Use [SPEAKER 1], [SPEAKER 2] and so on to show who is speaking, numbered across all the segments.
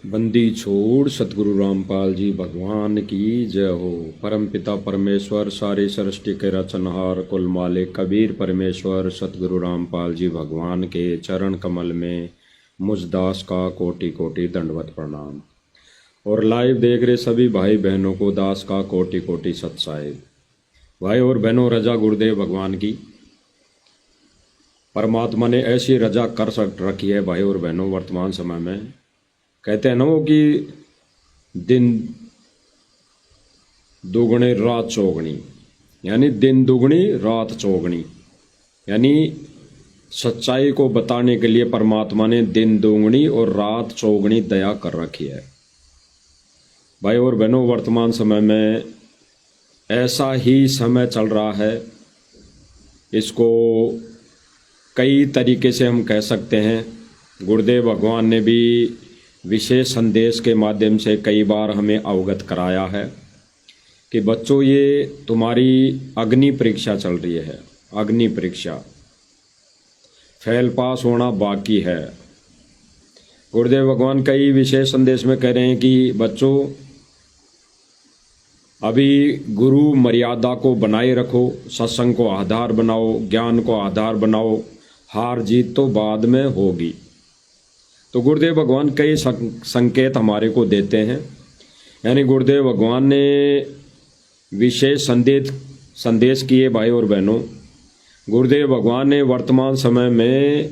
[SPEAKER 1] बंदी छोड़ सतगुरु रामपाल जी भगवान की जय हो। परम पिता परमेश्वर सारी सृष्टि के रचनहार कुल मालिक कबीर परमेश्वर सतगुरु रामपाल जी भगवान के चरण कमल में मुझ दास का कोटि कोटि दंडवत प्रणाम। और लाइव देख रहे सभी भाई बहनों को दास का कोटि कोटि सत साहिब। भाई और बहनों, रजा गुरुदेव भगवान की, परमात्मा ने ऐसी रजा कर रखी है भाई और बहनों। वर्तमान समय में कहते हैं ना वो कि दिन दुगनी रात चौगनी, यानी दिन दुगनी रात चौगनी, यानी सच्चाई को बताने के लिए परमात्मा ने दिन दुगनी और रात चौगनी दया कर रखी है। भाई और बहनों, वर्तमान समय में ऐसा ही समय चल रहा है। इसको कई तरीके से हम कह सकते हैं। गुरुदेव भगवान ने भी विशेष संदेश के माध्यम से कई बार हमें अवगत कराया है कि बच्चों, ये तुम्हारी अग्नि परीक्षा चल रही है। अग्नि परीक्षा, फेल पास होना बाकी है। गुरुदेव भगवान कई विशेष संदेश में कह रहे हैं कि बच्चों, अभी गुरु मर्यादा को बनाए रखो, सत्संग को आधार बनाओ, ज्ञान को आधार बनाओ, हार जीत तो बाद में होगी। तो गुरुदेव भगवान कई संकेत हमारे को देते हैं। यानी गुरुदेव भगवान ने विशेष संदेश किए। भाई और बहनों, गुरुदेव भगवान ने वर्तमान समय में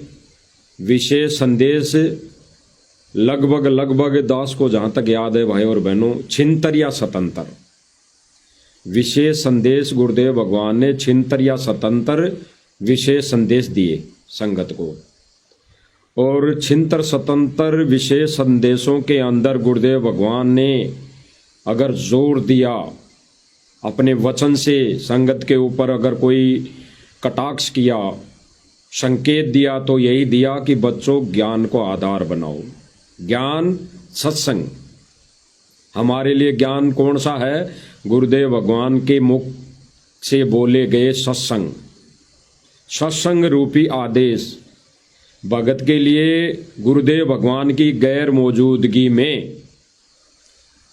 [SPEAKER 1] विशेष संदेश लगभग दास को जहाँ तक याद है भाई और बहनों, छिंतर या स्वतंत्र विशेष संदेश गुरुदेव भगवान ने छिंतर या स्वतंत्र विशेष संदेश दिए संगत को। और छिंतर स्वतंत्र विशेष संदेशों के अंदर गुरुदेव भगवान ने अगर जोर दिया अपने वचन से, संगत के ऊपर अगर कोई कटाक्ष किया, संकेत दिया, तो यही दिया कि बच्चों ज्ञान को आधार बनाओ। ज्ञान सत्संग, हमारे लिए ज्ञान कौन सा है? गुरुदेव भगवान के मुख से बोले गए सत्संग, सत्संग रूपी आदेश। भगत के लिए गुरुदेव भगवान की गैर मौजूदगी में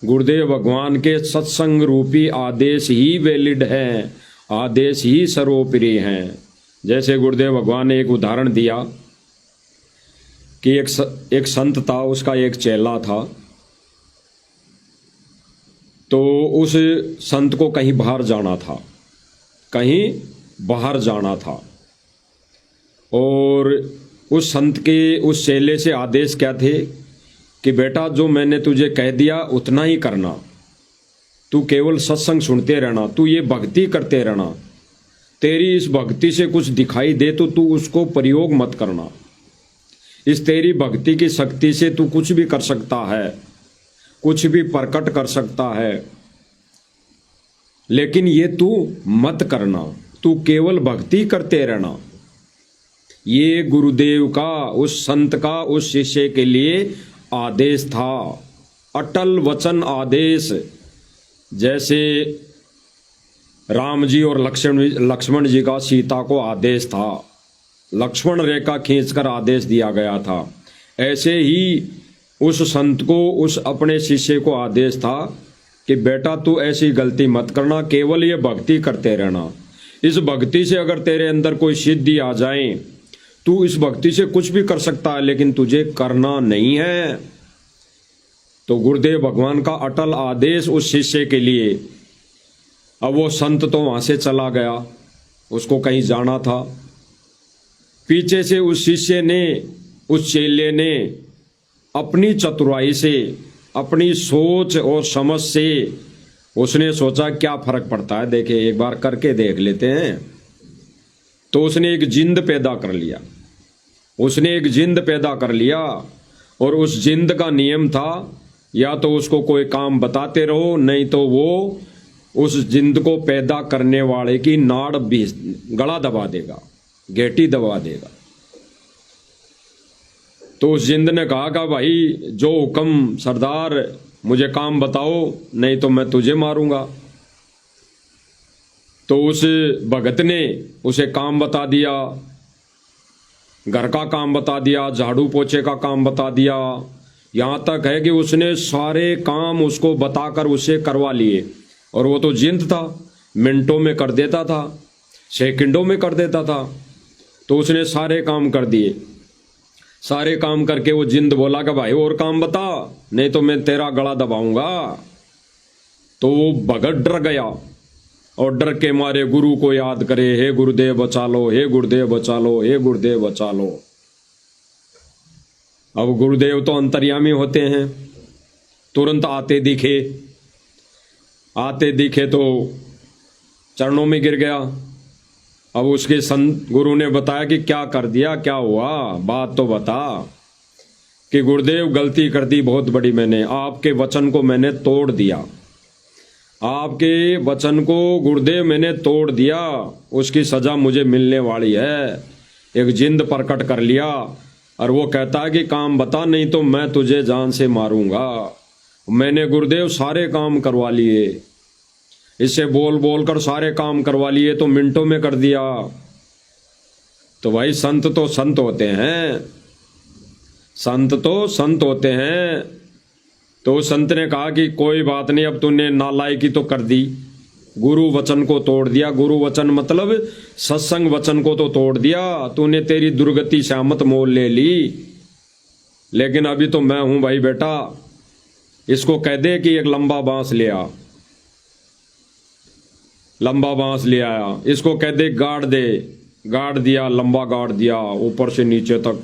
[SPEAKER 1] गुरुदेव भगवान के सत्संग रूपी आदेश ही वैलिड हैं, आदेश ही सर्वोपरि हैं। जैसे गुरुदेव भगवान ने एक उदाहरण दिया कि एक संत था, उसका एक चेला था। तो उस संत को कहीं बाहर जाना था, कहीं बाहर जाना था। और उस संत के उस चेले से आदेश क्या थे कि बेटा, जो मैंने तुझे कह दिया उतना ही करना, तू केवल सत्संग सुनते रहना, तू ये भक्ति करते रहना। तेरी इस भक्ति से कुछ दिखाई दे तो तू उसको प्रयोग मत करना। इस तेरी भक्ति की शक्ति से तू कुछ भी कर सकता है, कुछ भी प्रकट कर सकता है, लेकिन ये तू मत करना, तू केवल भक्ति करते रहना। ये गुरुदेव का, उस संत का, उस शिष्य के लिए आदेश था, अटल वचन आदेश। जैसे राम जी और लक्ष्मण जी का सीता को आदेश था, लक्ष्मण रेखा खींचकर आदेश दिया गया था। ऐसे ही उस संत को, उस अपने शिष्य को आदेश था कि बेटा, तू ऐसी गलती मत करना, केवल ये भक्ति करते रहना। इस भक्ति से अगर तेरे अंदर कोई सिद्धि आ जाए, तू इस भक्ति से कुछ भी कर सकता है, लेकिन तुझे करना नहीं है। तो गुरुदेव भगवान का अटल आदेश उस शिष्य के लिए। अब वो संत तो वहां से चला गया, उसको कहीं जाना था। पीछे से उस शिष्य ने, उस चेले ने अपनी चतुराई से, अपनी सोच और समझ से उसने सोचा क्या फर्क पड़ता है, देखे एक बार करके देख लेते हैं। तो उसने एक जिंद पैदा कर लिया, उसने एक जिंद पैदा कर लिया। और उस जिंद का नियम था, या तो उसको कोई काम बताते रहो, नहीं तो वो उस जिंद को पैदा करने वाले की नाड़ भी गला दबा देगा, गेटी दबा देगा। तो उस जिंद ने कहा कि भाई, जो हुक्म सरदार, मुझे काम बताओ, नहीं तो मैं तुझे मारूंगा। तो उस भगत ने उसे काम बता दिया, घर का काम बता दिया, झाड़ू पोछे का काम बता दिया, यहाँ तक है कि उसने सारे काम उसको बताकर उसे करवा लिए, और वो तो जिंद था, मिनटों में कर देता था, सेकंडों में कर देता था। तो उसने सारे काम कर दिए। सारे काम करके वो जिंद बोला कि भाई और काम बता, नहीं तो मैं तेरा गला दबाऊंगा। तो वो भगत डर गया और डर के मारे गुरु को याद करे, हे गुरुदेव बचा लो, हे गुरुदेव बचा लो, हे गुरुदेव बचा लो। अब गुरुदेव तो अंतर्यामी होते हैं, तुरंत आते दिखे तो चरणों में गिर गया। अब उसके संत गुरु ने बताया कि क्या कर दिया, क्या हुआ, बात तो बता। कि गुरुदेव गलती कर दी बहुत बड़ी, मैंने आपके वचन को मैंने तोड़ दिया, आपके वचन को गुरुदेव मैंने तोड़ दिया, उसकी सजा मुझे मिलने वाली है। एक जिंद प्रकट कर लिया और वो कहता है कि काम बता, नहीं तो मैं तुझे जान से मारूंगा। मैंने गुरुदेव सारे काम करवा लिए, इससे बोल बोल कर सारे काम करवा लिए, तो मिनटों में कर दिया। तो भाई संत तो संत होते हैं, संत तो संत होते हैं। तो संत ने कहा कि कोई बात नहीं, अब तूने नालायकी तो कर दी, गुरु वचन को तोड़ दिया। गुरु वचन मतलब सत्संग वचन को तो तोड़ दिया तूने, तेरी दुर्गति शामत मोल ले ली। लेकिन अभी तो मैं हूं भाई बेटा, इसको कह दे कि एक लंबा बांस ले आ। लंबा बांस ले आया, इसको कह दे गाड़ दे, गाड़ दिया, लंबा गाड़ दिया ऊपर से नीचे तक।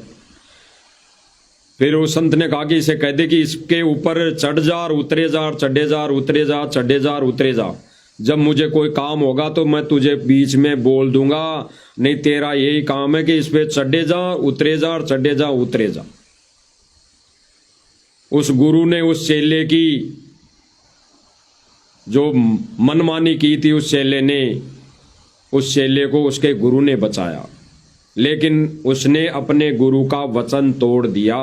[SPEAKER 1] फिर उस संत ने कहा कि इसे कह दे कि इसके ऊपर चढ़ जा और उतरे जा, चढ़े जा, उतरे जा, चढ़े जा, उतरे जा। जब मुझे कोई काम होगा तो मैं तुझे बीच में बोल दूंगा, नहीं तेरा यही काम है कि इस पे चढ़े जा, उतरे जा, और चढ़े जा, उतरे जा। उस गुरु ने उस चेले की जो मनमानी की थी, उस चेले ने, उस चेले को उसके गुरु ने बचाया। लेकिन उसने अपने गुरु का वचन तोड़ दिया।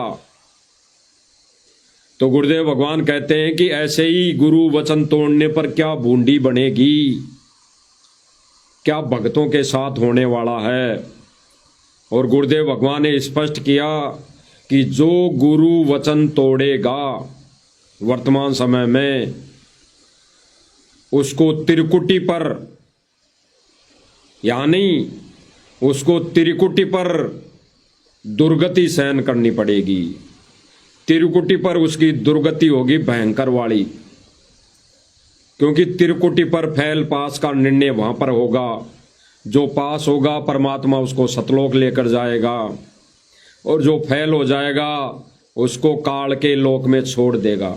[SPEAKER 1] तो गुरुदेव भगवान कहते हैं कि ऐसे ही गुरु वचन तोड़ने पर क्या बूंदी बनेगी, क्या भक्तों के साथ होने वाला है। और गुरुदेव भगवान ने स्पष्ट किया कि जो गुरु वचन तोड़ेगा वर्तमान समय में, उसको त्रिकुटी पर, यानी उसको त्रिकुटी पर दुर्गति सहन करनी पड़ेगी। त्रिकुटी पर उसकी दुर्गति होगी भयंकर वाली, क्योंकि त्रिकुटी पर फैल पास का निर्णय वहां पर होगा। जो पास होगा परमात्मा उसको सतलोक लेकर जाएगा, और जो फैल हो जाएगा उसको काल के लोक में छोड़ देगा।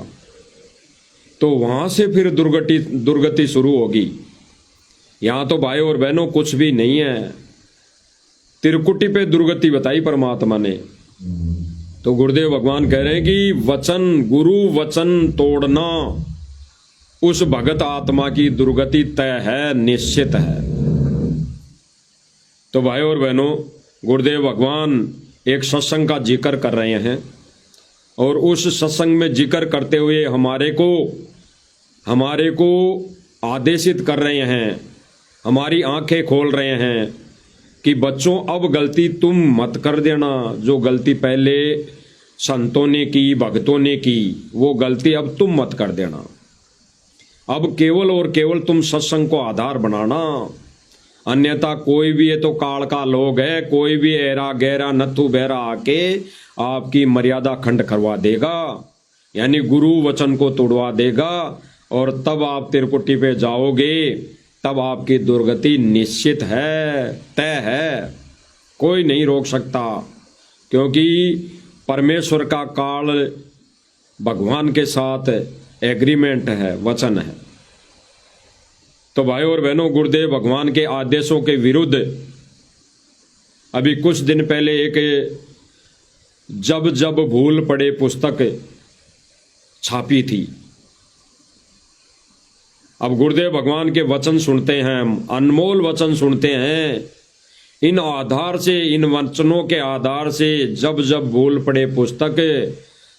[SPEAKER 1] तो वहां से फिर दुर्गति शुरू होगी। यहां तो भाई और बहनों कुछ भी नहीं है, त्रिकुटी पे दुर्गति बताई परमात्मा ने। तो गुरुदेव भगवान कह रहे हैं कि वचन, गुरु वचन तोड़ना उस भगत आत्मा की दुर्गति तय है, निश्चित है। तो भाई और बहनों, गुरुदेव भगवान एक सत्संग का जिक्र कर रहे हैं, और उस सत्संग में जिक्र करते हुए हमारे को आदेशित कर रहे हैं, हमारी आंखें खोल रहे हैं कि बच्चों अब गलती तुम मत कर देना। जो गलती पहले संतों ने की, भक्तों ने की, वो गलती अब तुम मत कर देना। अब केवल और केवल तुम सत्संग को आधार बनाना, अन्यथा कोई भी, ये तो काल का लोग है, कोई भी ऐरा गहरा नथु बहरा आके आपकी मर्यादा खंड करवा देगा, यानी गुरु वचन को तोड़वा देगा, और तब आप त्रिकुटी पे जाओगे, तब आपकी दुर्गति निश्चित है, तय है, कोई नहीं रोक सकता। क्योंकि परमेश्वर का काल भगवान के साथ एग्रीमेंट है, वचन है। तो भाई और बहनों, गुरुदेव भगवान के आदेशों के विरुद्ध अभी कुछ दिन पहले एक जब जब भूल पड़े पुस्तक छापी थी। अब गुरुदेव भगवान के वचन सुनते हैं हम, अनमोल वचन सुनते हैं, इन आधार से, इन वचनों के आधार से जब जब भूल पड़े पुस्तक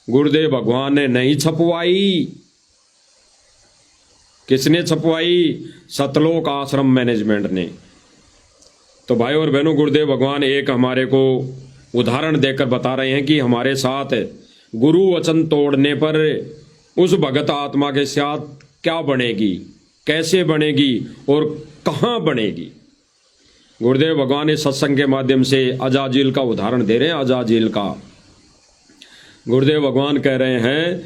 [SPEAKER 1] गुरुदेव भगवान ने नहीं छपवाई। किसने छपवाई? सतलोक आश्रम मैनेजमेंट ने। तो भाई और बहनों, गुरुदेव भगवान एक हमारे को उदाहरण देकर बता रहे हैं कि हमारे साथ गुरु वचन तोड़ने पर उस भगत आत्मा के साथ क्या बनेगी, कैसे बनेगी और कहां बनेगी। गुरुदेव भगवान इस सत्संग के माध्यम से अजाजिल का उदाहरण दे रहे हैं। अजाजिल का गुरुदेव भगवान कह रहे हैं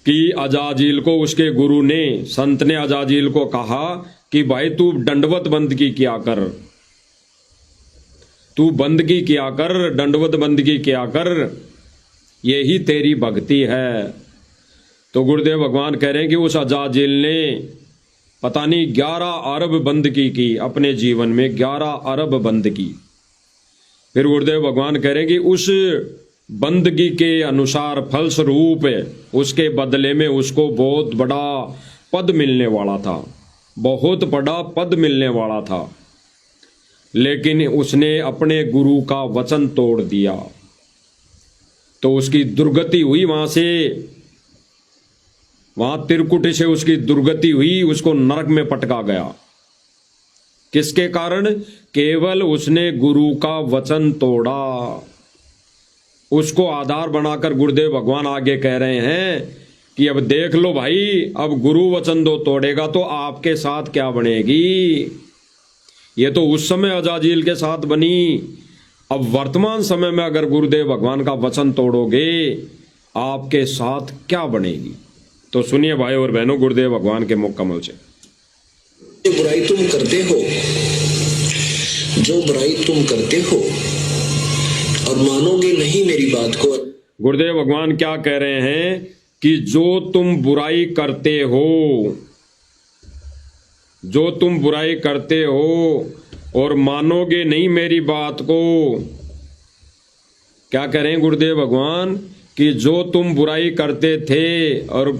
[SPEAKER 1] कि अजाजिल को उसके गुरु ने, संत ने अजाजिल को कहा कि भाई तू दंडवत बंदगी किया कर, तू बंदगी किया कर, दंडवत बंदगी किया कर, यही तेरी भक्ति है। तो गुरुदेव भगवान कह रहे हैं कि उस अजाजिल ने पता नहीं 11 अरब बंदगी की अपने जीवन में, 11 अरब बंदगी। फिर गुरुदेव भगवान कह रहे हैं कि उस बंदगी के अनुसार फलस्वरूप उसके बदले में उसको बहुत बड़ा पद मिलने वाला था, बहुत बड़ा पद मिलने वाला था। लेकिन उसने अपने गुरु का वचन तोड़ दिया तो उसकी दुर्गति हुई, वहां त्रिकुटी से उसकी दुर्गति हुई, उसको नरक में पटका गया। किसके कारण? केवल उसने गुरु का वचन तोड़ा। उसको आधार बनाकर गुरुदेव भगवान आगे कह रहे हैं कि अब देख लो भाई, अब गुरु वचन दो तोड़ेगा तो आपके साथ क्या बनेगी। ये तो उस समय अजाजिल के साथ बनी, अब वर्तमान समय में अगर गुरुदेव भगवान का वचन तोड़ोगे आपके साथ क्या बनेगी। तो सुनिए भाई और बहनों गुरुदेव भगवान के मुख कमल से।
[SPEAKER 2] जो बुराई तुम करते हो, जो बुराई तुम करते हो और मानोगे नहीं मेरी बात को।
[SPEAKER 1] गुरुदेव भगवान क्या कह रहे हैं कि जो तुम बुराई करते हो, जो तुम बुराई करते हो और मानोगे नहीं मेरी बात को। क्या कह रहे हैं गुरुदेव भगवान कि जो तुम बुराई करते थे और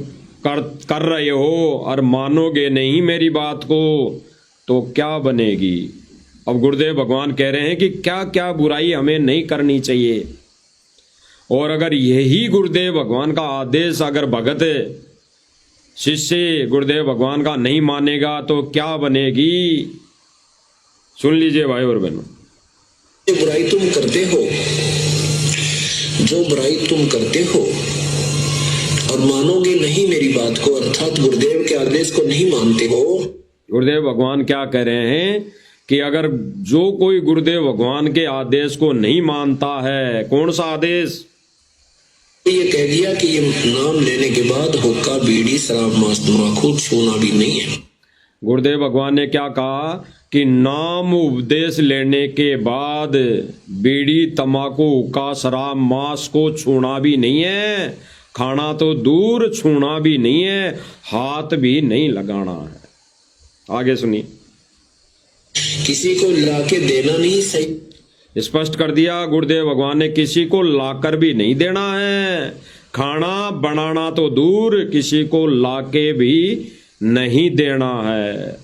[SPEAKER 1] कर रहे हो और मानोगे नहीं मेरी बात को तो क्या बनेगी। अब गुरुदेव भगवान कह रहे हैं कि क्या क्या बुराई हमें नहीं करनी चाहिए, और अगर यही गुरुदेव भगवान का आदेश अगर भगत शिष्य गुरुदेव भगवान का नहीं मानेगा तो क्या बनेगी। सुन लीजिए भाई और बहनों।
[SPEAKER 2] जो बुराई तुम करते हो, जो बुराई तुम करते हो और मानोगे नहीं मेरी बात को, अर्थात गुरुदेव के आदेश को नहीं मानते हो।
[SPEAKER 1] गुरुदेव भगवान क्या कह रहे हैं कि अगर जो कोई गुरुदेव भगवान के आदेश को नहीं मानता है, कौन सा आदेश?
[SPEAKER 2] ये कह दिया कि ये नाम लेने के बाद हुक्का, बीड़ी, शराब, मांस, तंबाकू छूना भी नहीं है।
[SPEAKER 1] गुरुदेव भगवान ने क्या कहा कि नाम उपदेश लेने के बाद बीड़ी, तंबाकू, हुक्का, शराब, मांस को छूना भी नहीं है, खाना तो दूर, छूना भी नहीं है, हाथ भी नहीं लगाना है। आगे सुनिए।
[SPEAKER 2] किसी को लाके देना नहीं, सही
[SPEAKER 1] स्पष्ट कर दिया गुरुदेव भगवान ने, किसी को लाकर भी नहीं देना है, खाना बनाना तो दूर, किसी को लाके भी नहीं देना है।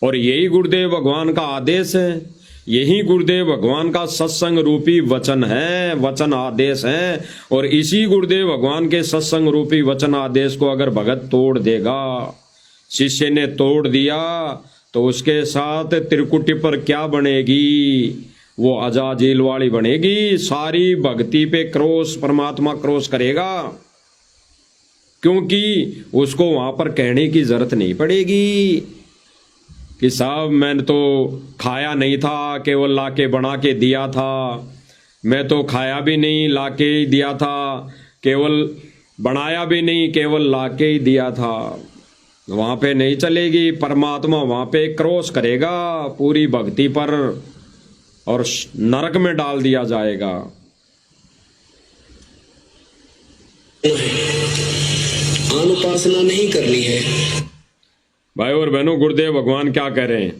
[SPEAKER 1] और यही गुरुदेव भगवान का आदेश है, यही गुरुदेव भगवान का सत्संग रूपी वचन है, वचन आदेश है। और इसी गुरुदेव भगवान के सत्संग रूपी वचन आदेश को अगर भगत तोड़ देगा, शिष्य ने तोड़ दिया, तो उसके साथ त्रिकुटी पर क्या बनेगी? वो अजाजिल वाली बनेगी। सारी भक्ति पे क्रोश, परमात्मा क्रोश करेगा, क्योंकि उसको वहां पर कहने की जरूरत नहीं पड़ेगी कि साहब मैंने तो खाया नहीं था, केवल लाके बना के दिया था, मैं तो खाया भी नहीं, लाके ही दिया था, केवल बनाया भी नहीं, केवल लाके ही दिया था। वहां पे नहीं चलेगी। परमात्मा वहां पे क्रोश करेगा पूरी भक्ति पर और नरक में डाल दिया जाएगा।
[SPEAKER 2] अनुपासना नहीं करनी है।
[SPEAKER 1] भाई और बहनों गुरुदेव भगवान क्या कह रहे हैं,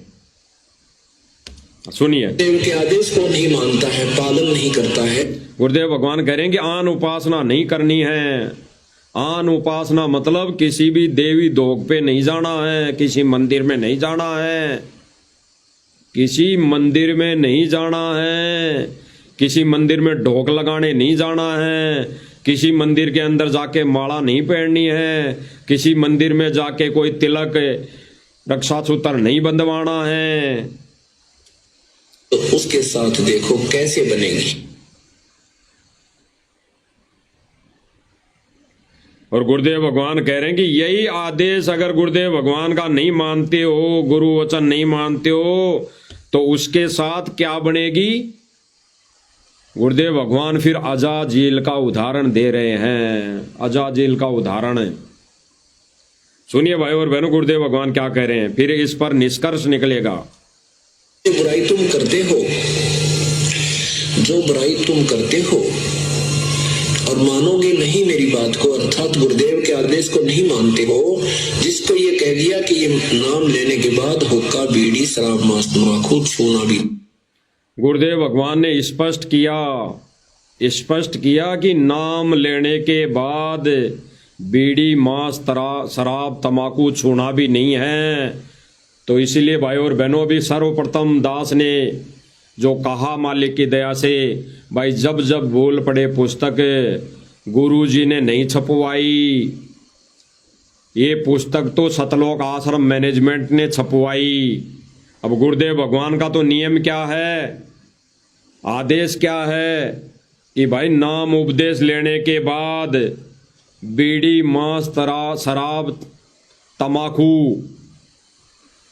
[SPEAKER 1] सुनिए।
[SPEAKER 2] देव के आदेश को नहीं मानता है, पालन नहीं करता है।
[SPEAKER 1] गुरुदेव भगवान कह रहे हैं कि आन उपासना नहीं करनी है। आन उपासना मतलब किसी भी देवी दोग पे नहीं जाना है, किसी मंदिर में नहीं जाना है, किसी मंदिर में नहीं जाना है, किसी मंदिर में ढोक लगाने नहीं जाना है, किसी मंदिर के अंदर जाके माला नहीं पहननी है, किसी मंदिर में जाके कोई तिलक, रक्षासूत्र नहीं बंधवाना है।
[SPEAKER 2] तो उसके साथ देखो कैसे बनेगी।
[SPEAKER 1] और गुरुदेव भगवान कह रहे हैं कि यही आदेश अगर गुरुदेव भगवान का नहीं मानते हो, गुरु वचन नहीं मानते हो, तो उसके साथ क्या बनेगी। गुरुदेव भगवान फिर अजाजील का उदाहरण दे रहे हैं। अजाजील का उदाहरण है, सुनिए भाई और बहनों, गुरुदेव भगवान क्या कह रहे हैं, फिर इस पर निष्कर्ष निकलेगा।
[SPEAKER 2] जो बुराई तुम करते हो, जो बुराई तुम करते हो और मानोगे नहीं मेरी बात को, अर्थात गुरुदेव के आदेश को नहीं मानते हो, जिसको ये कह दिया कि ये नाम लेने के बाद हुक्का, बीड़ी, शराब, मांस, तंबाकू छूना भी।
[SPEAKER 1] गुरुदेव भगवान ने स्पष्ट किया कि नाम लेने के बाद बीड़ी, मांस, शराब, तंबाकू छूना भी नहीं है। तो इसीलिए भाई और बहनों, भी सर्वप्रथम दास ने जो कहा मालिक की दया से, भाई जब जब बोल पड़े पुस्तक गुरुजी ने नहीं छपवाई, ये पुस्तक तो सतलोक आश्रम मैनेजमेंट ने छपवाई। अब गुरुदेव भगवान का तो नियम क्या है, आदेश क्या है कि भाई नाम उपदेश लेने के बाद बीड़ी, मांस, शराब, तम्बाकू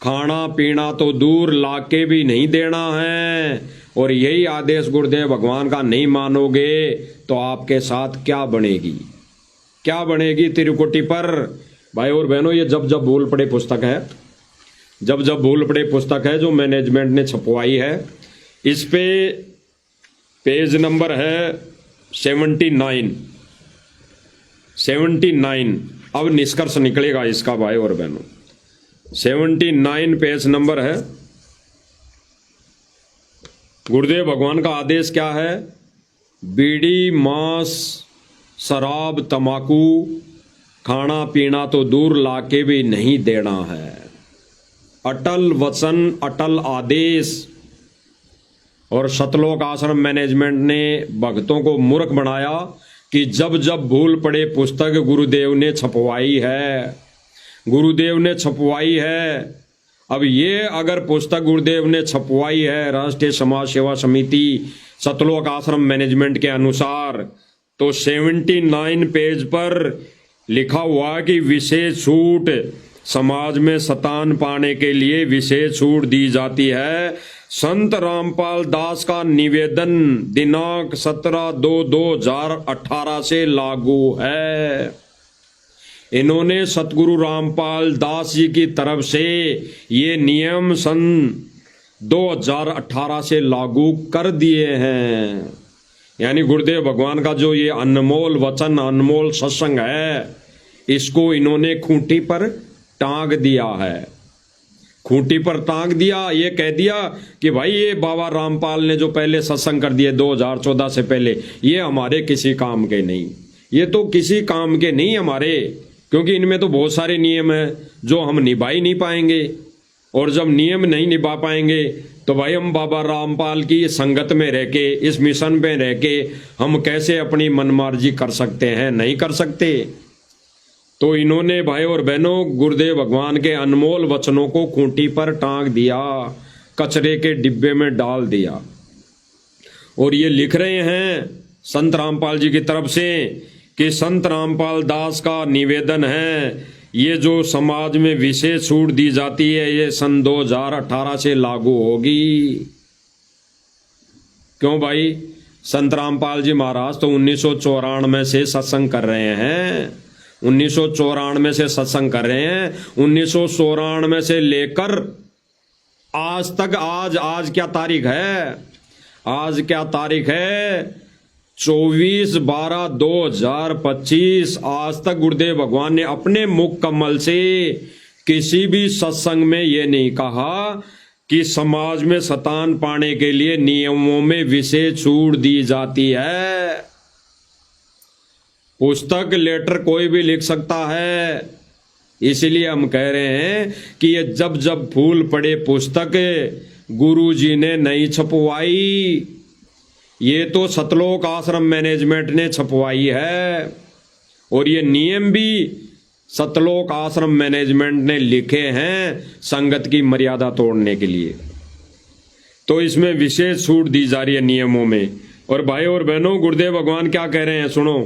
[SPEAKER 1] खाना पीना तो दूर लाके भी नहीं देना है। और यही आदेश गुरुदेव भगवान का नहीं मानोगे तो आपके साथ क्या बनेगी, क्या बनेगी त्रिकुटी पर। भाई और बहनों, ये जब जब बोल पड़े पुस्तक है, जब जब बोल पड़े पुस्तक है जो मैनेजमेंट ने छपवाई है। इस पे पेज नंबर है 79। अब निष्कर्ष निकलेगा इसका भाई और बहनों। 79 पेज नंबर है। गुरुदेव भगवान का आदेश क्या है, बीड़ी, मांस, शराब, तम्बाकू खाना पीना तो दूर लाके भी नहीं देना है। अटल वचन, अटल आदेश। और सतलोक आश्रम मैनेजमेंट ने भक्तों को मूर्ख बनाया कि जब जब भूल पड़े पुस्तक गुरुदेव ने छपवाई है, गुरुदेव ने छपवाई है। अब ये अगर पुस्तक गुरुदेव ने छपवाई है राष्ट्रीय समाज सेवा समिति सतलोक आश्रम मैनेजमेंट के अनुसार, तो 79 पेज पर लिखा हुआ कि विशेष छूट समाज में सतान पाने के लिए विशेष छूट दी जाती है। संत रामपाल दास का निवेदन दिनांक 17/2/2018 से लागू है। इन्होंने सतगुरु रामपाल दास जी की तरफ से ये नियम सन 2018 से लागू कर दिए हैं। यानी गुरुदेव भगवान का जो ये अनमोल वचन, अनमोल सत्संग है, इसको इन्होंने खूंटी पर टांग दिया है। खूंटी पर टांग दिया, ये कह दिया कि भाई ये बाबा रामपाल ने जो पहले सत्संग कर दिए 2014 से पहले, ये हमारे किसी काम के नहीं, ये तो किसी काम के नहीं हमारे, क्योंकि इनमें तो बहुत सारे नियम हैं जो हम निभा ही नहीं पाएंगे। और जब नियम नहीं निभा पाएंगे तो भाई हम बाबा रामपाल की संगत में रह के, इस मिशन में रह के हम कैसे अपनी मनमर्जी कर सकते हैं, नहीं कर सकते। तो इन्होंने भाई और बहनों गुरुदेव भगवान के अनमोल वचनों को खूंटी पर टांग दिया, कचरे के डिब्बे में डाल दिया। और ये लिख रहे हैं संत रामपाल जी की तरफ से कि संत रामपाल दास का निवेदन है, ये जो समाज में विशेष छूट दी जाती है ये सन 2018 से लागू होगी। क्यों भाई, संत रामपाल जी महाराज तो 1994 से सत्संग कर रहे हैं, 1994 से सत्संग कर रहे हैं। 1994 से लेकर आज तक, आज क्या तारीख है, आज क्या तारीख है, 24/12/2025। आज तक गुरुदेव भगवान ने अपने मुख कमल से किसी भी सत्संग में ये नहीं कहा कि समाज में सतान पाने के लिए नियमों में विशेष छूट दी जाती है। पुस्तक, लेटर कोई भी लिख सकता है। इसीलिए हम कह रहे हैं कि ये जब जब फूल पड़े पुस्तक गुरुजी ने नहीं छपवाई, ये तो सतलोक आश्रम मैनेजमेंट ने छपवाई है। और ये नियम भी सतलोक आश्रम मैनेजमेंट ने लिखे हैं संगत की मर्यादा तोड़ने के लिए। तो इसमें विशेष छूट दी जा रही है नियमों में। और भाई और बहनों, गुरुदेव भगवान क्या कह रहे हैं सुनो।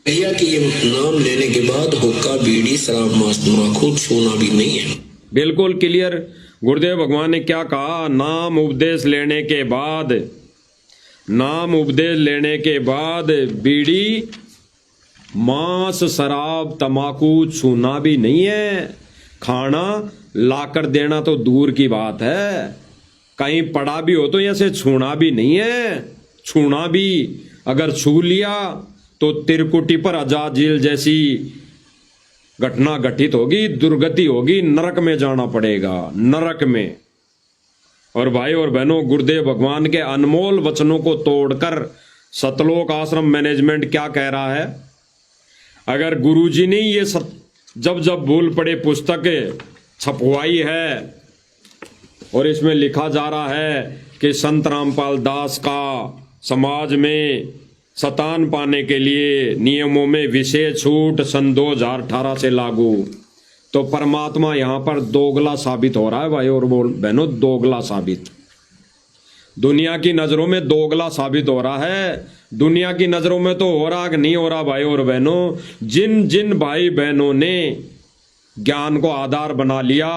[SPEAKER 2] भैया कि ये नाम लेने के बाद हुक्का बीड़ी शराब मांस तंबाकू छूना भी नहीं है।
[SPEAKER 1] बिल्कुल क्लियर। गुरुदेव भगवान ने क्या कहा? नाम उपदेश लेने के बाद, नाम उपदेश लेने के बाद बीड़ी मांस शराब तंबाकू छूना भी नहीं है। खाना लाकर देना तो दूर की बात है, कहीं पड़ा भी हो तो ऐसे छूना भी नहीं है। छूना भी अगर छू लिया तो तिरकुटी पर अजाजिल जैसी घटना घटित होगी, दुर्गति होगी, नरक में जाना पड़ेगा, नरक में। और भाई और बहनों, गुरुदेव भगवान के अनमोल वचनों को तोड़कर सतलोक आश्रम मैनेजमेंट क्या कह रहा है? अगर गुरुजी ने ये जब जब भूल पड़े पुस्तक छपवाई है और इसमें लिखा जा रहा है कि संत रामपाल दास का समाज में सतान पाने के लिए नियमों में विशेष छूट सन 2018 से लागू, तो परमात्मा यहां पर दोगला साबित हो रहा है भाई और बहनों, दोगला साबित। दुनिया की नजरों में दोगला साबित हो रहा है। दुनिया की नजरों में तो हो रहा कि नहीं हो रहा भाई और बहनों? जिन जिन भाई बहनों ने ज्ञान को आधार बना लिया,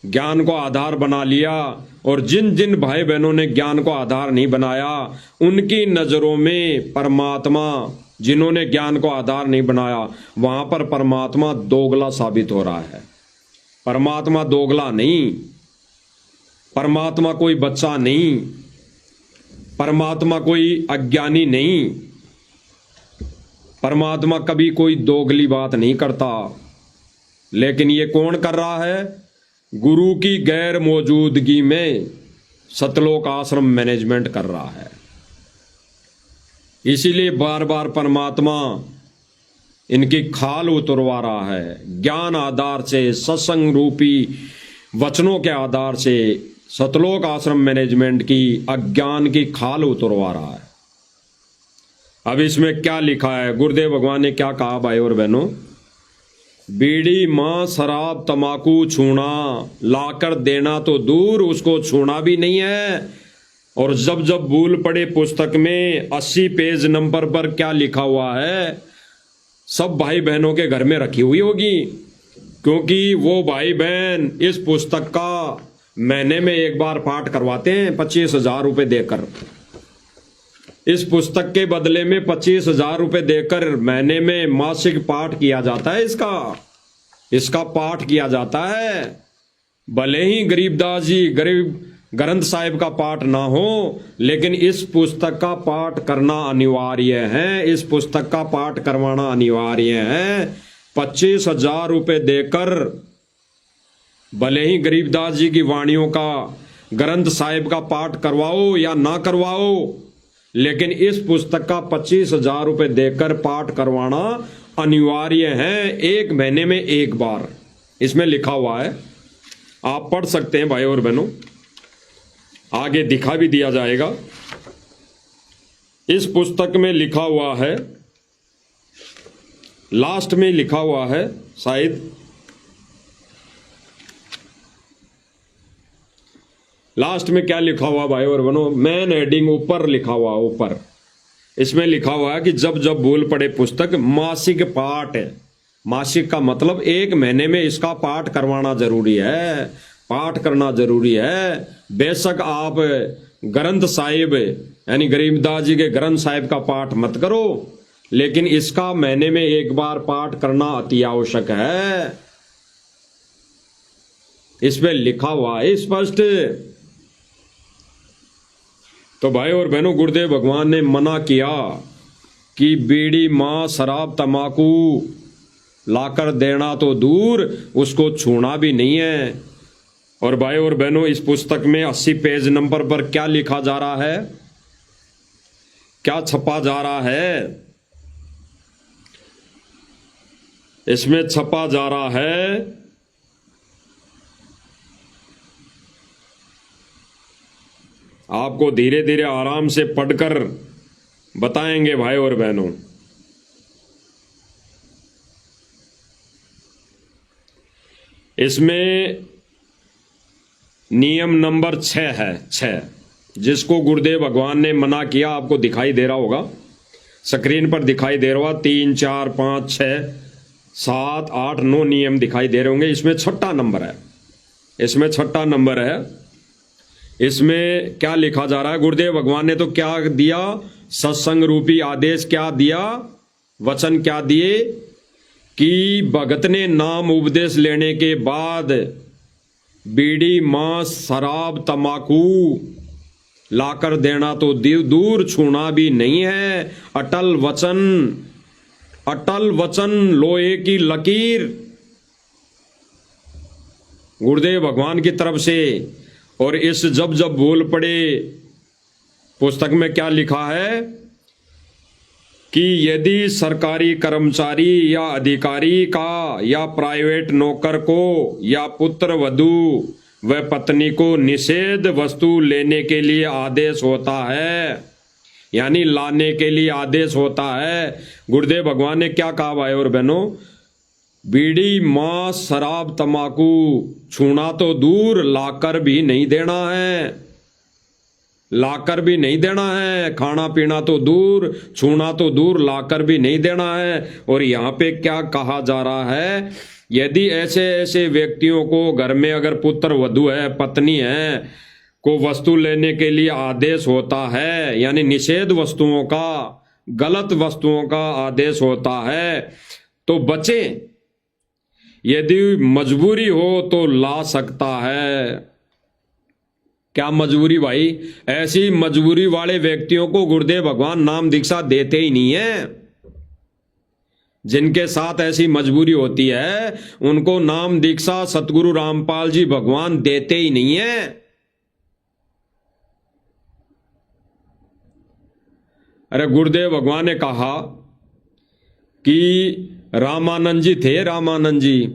[SPEAKER 1] ज्ञान को आधार बना लिया, और जिन जिन भाई बहनों ने ज्ञान को आधार नहीं बनाया, उनकी नजरों में परमात्मा, जिन्होंने ज्ञान को आधार नहीं बनाया, वहां पर परमात्मा दोगला साबित हो रहा है। परमात्मा दोगला नहीं, परमात्मा कोई बच्चा नहीं, परमात्मा कोई अज्ञानी नहीं, परमात्मा कभी कोई दोगली बात नहीं करता। लेकिन ये कौन कर रहा है? गुरु की गैर मौजूदगी में सतलोक आश्रम मैनेजमेंट कर रहा है। इसीलिए बार बार परमात्मा इनकी खाल उतरवा रहा है। ज्ञान आधार से, सत्संग रूपी वचनों के आधार से सतलोक आश्रम मैनेजमेंट की अज्ञान की खाल उतरवा रहा है। अब इसमें क्या लिखा है? गुरुदेव भगवान ने क्या कहा भाई और बहनों? बीड़ी मांस शराब तंबाकू छूना, लाकर देना तो दूर, उसको छूना भी नहीं है। और जब जब भूल पड़े पुस्तक में 80 पेज नंबर पर क्या लिखा हुआ है, सब भाई बहनों के घर में रखी हुई होगी, क्योंकि वो भाई बहन इस पुस्तक का महीने में एक बार पाठ करवाते हैं 25,000 रुपये देकर। इस पुस्तक के बदले में 25,000 रुपये देकर महीने में मासिक पाठ किया जाता है। इसका पाठ किया जाता है। भले ही गरीबदास जी, गरीब ग्रंथ साहिब का पाठ ना हो, लेकिन इस पुस्तक का पाठ करना अनिवार्य है। इस पुस्तक का पाठ करवाना अनिवार्य है। 25,000 रुपये देकर भले ही गरीबदास जी की वाणियों का, ग्रंथ साहिब का पाठ करवाओ या ना करवाओ, लेकिन इस पुस्तक का 25,000 रुपये देकर पाठ करवाना अनिवार्य है, एक महीने में एक बार। इसमें लिखा हुआ है, आप पढ़ सकते हैं भाई और बहनों, आगे दिखा भी दिया जाएगा। इस पुस्तक में लिखा हुआ है, लास्ट में लिखा हुआ है, शायद लास्ट में क्या लिखा हुआ भाई और बहनों? मेन हेडिंग ऊपर लिखा हुआ, ऊपर इसमें लिखा हुआ है कि जब जब भूल पड़े पुस्तक मासिक पाठ है। मासिक का मतलब एक महीने में इसका पाठ करवाना जरूरी है, पाठ करना जरूरी है। बेशक आप ग्रंथ साहिब यानी गरीबदास जी के ग्रंथ साहिब का पाठ मत करो, लेकिन इसका महीने में एक बार पाठ करना अति आवश्यक है। इसमें लिखा हुआ है स्पष्ट। तो भाई और बहनों, गुरुदेव भगवान ने मना किया कि बीड़ी मांस शराब तंबाकू लाकर देना तो दूर, उसको छूना भी नहीं है। और भाई और बहनों, इस पुस्तक में 80 पेज नंबर पर क्या लिखा जा रहा है, क्या छपा जा रहा है? इसमें छपा जा रहा है, आपको धीरे धीरे आराम से पढ़कर बताएंगे भाई और बहनों। इसमें नियम नंबर 6 है, 6, जिसको गुरुदेव भगवान ने मना किया, आपको दिखाई दे रहा होगा। स्क्रीन पर दिखाई दे रहा 3, 4, 5, 6, 7, 8, 9 नियम दिखाई दे रहे होंगे। इसमें छठा नंबर है, इसमें छठा नंबर है। इसमें क्या लिखा जा रहा है? गुरुदेव भगवान ने तो क्या दिया? सत्संग रूपी आदेश क्या दिया? वचन क्या दिए कि भगत ने नाम उपदेश लेने के बाद बीड़ी, मांस, शराब, तंबाकू लाकर देना तो दूर, छूना भी नहीं है। अटल वचन, अटल वचन लोहे की लकीर गुरुदेव भगवान की तरफ से। और इस जब जब बोल पड़े पुस्तक में क्या लिखा है कि यदि सरकारी कर्मचारी या अधिकारी का या प्राइवेट नौकर को या पुत्र वधू व पत्नी को निषेध वस्तु लेने के लिए आदेश होता है, यानी लाने के लिए आदेश होता है, गुरुदेव भगवान ने क्या कहा भाई और बहनों? बीड़ी, मांस, शराब, तंबाकू छूना तो दूर, लाकर भी नहीं देना है, लाकर भी नहीं देना है। खाना पीना तो दूर, छूना तो दूर, लाकर भी नहीं देना है। और यहाँ पे क्या कहा जा रहा है? यदि ऐसे ऐसे व्यक्तियों को घर में अगर पुत्र वधू है, पत्नी है, को वस्तु लेने के लिए आदेश होता है, यानी निषेध वस्तुओं का, गलत वस्तुओं का आदेश होता है, तो बचें। यदि मजबूरी हो तो ला सकता है। क्या मजबूरी भाई? ऐसी मजबूरी वाले व्यक्तियों को गुरुदेव भगवान नाम दीक्षा देते ही नहीं है। जिनके साथ ऐसी मजबूरी होती है उनको नाम दीक्षा सतगुरु रामपाल जी भगवान देते ही नहीं है। अरे गुरुदेव भगवान ने कहा कि रामानंद जी थे, रामानंद जी,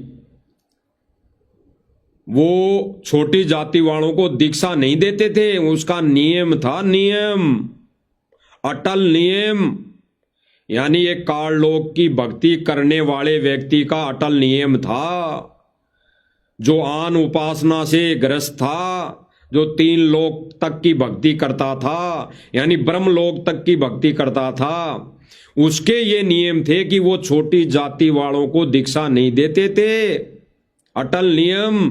[SPEAKER 1] वो छोटी जाति वालों को दीक्षा नहीं देते थे। उसका नियम था, नियम, अटल नियम, यानी एक काललोक की भक्ति करने वाले व्यक्ति का अटल नियम था। जो आन उपासना से ग्रस्त था, जो 3 लोक तक की भक्ति करता था, यानी ब्रह्म लोक तक की भक्ति करता था, उसके ये नियम थे कि वो छोटी जाति वालों को दीक्षा नहीं देते थे, अटल नियम।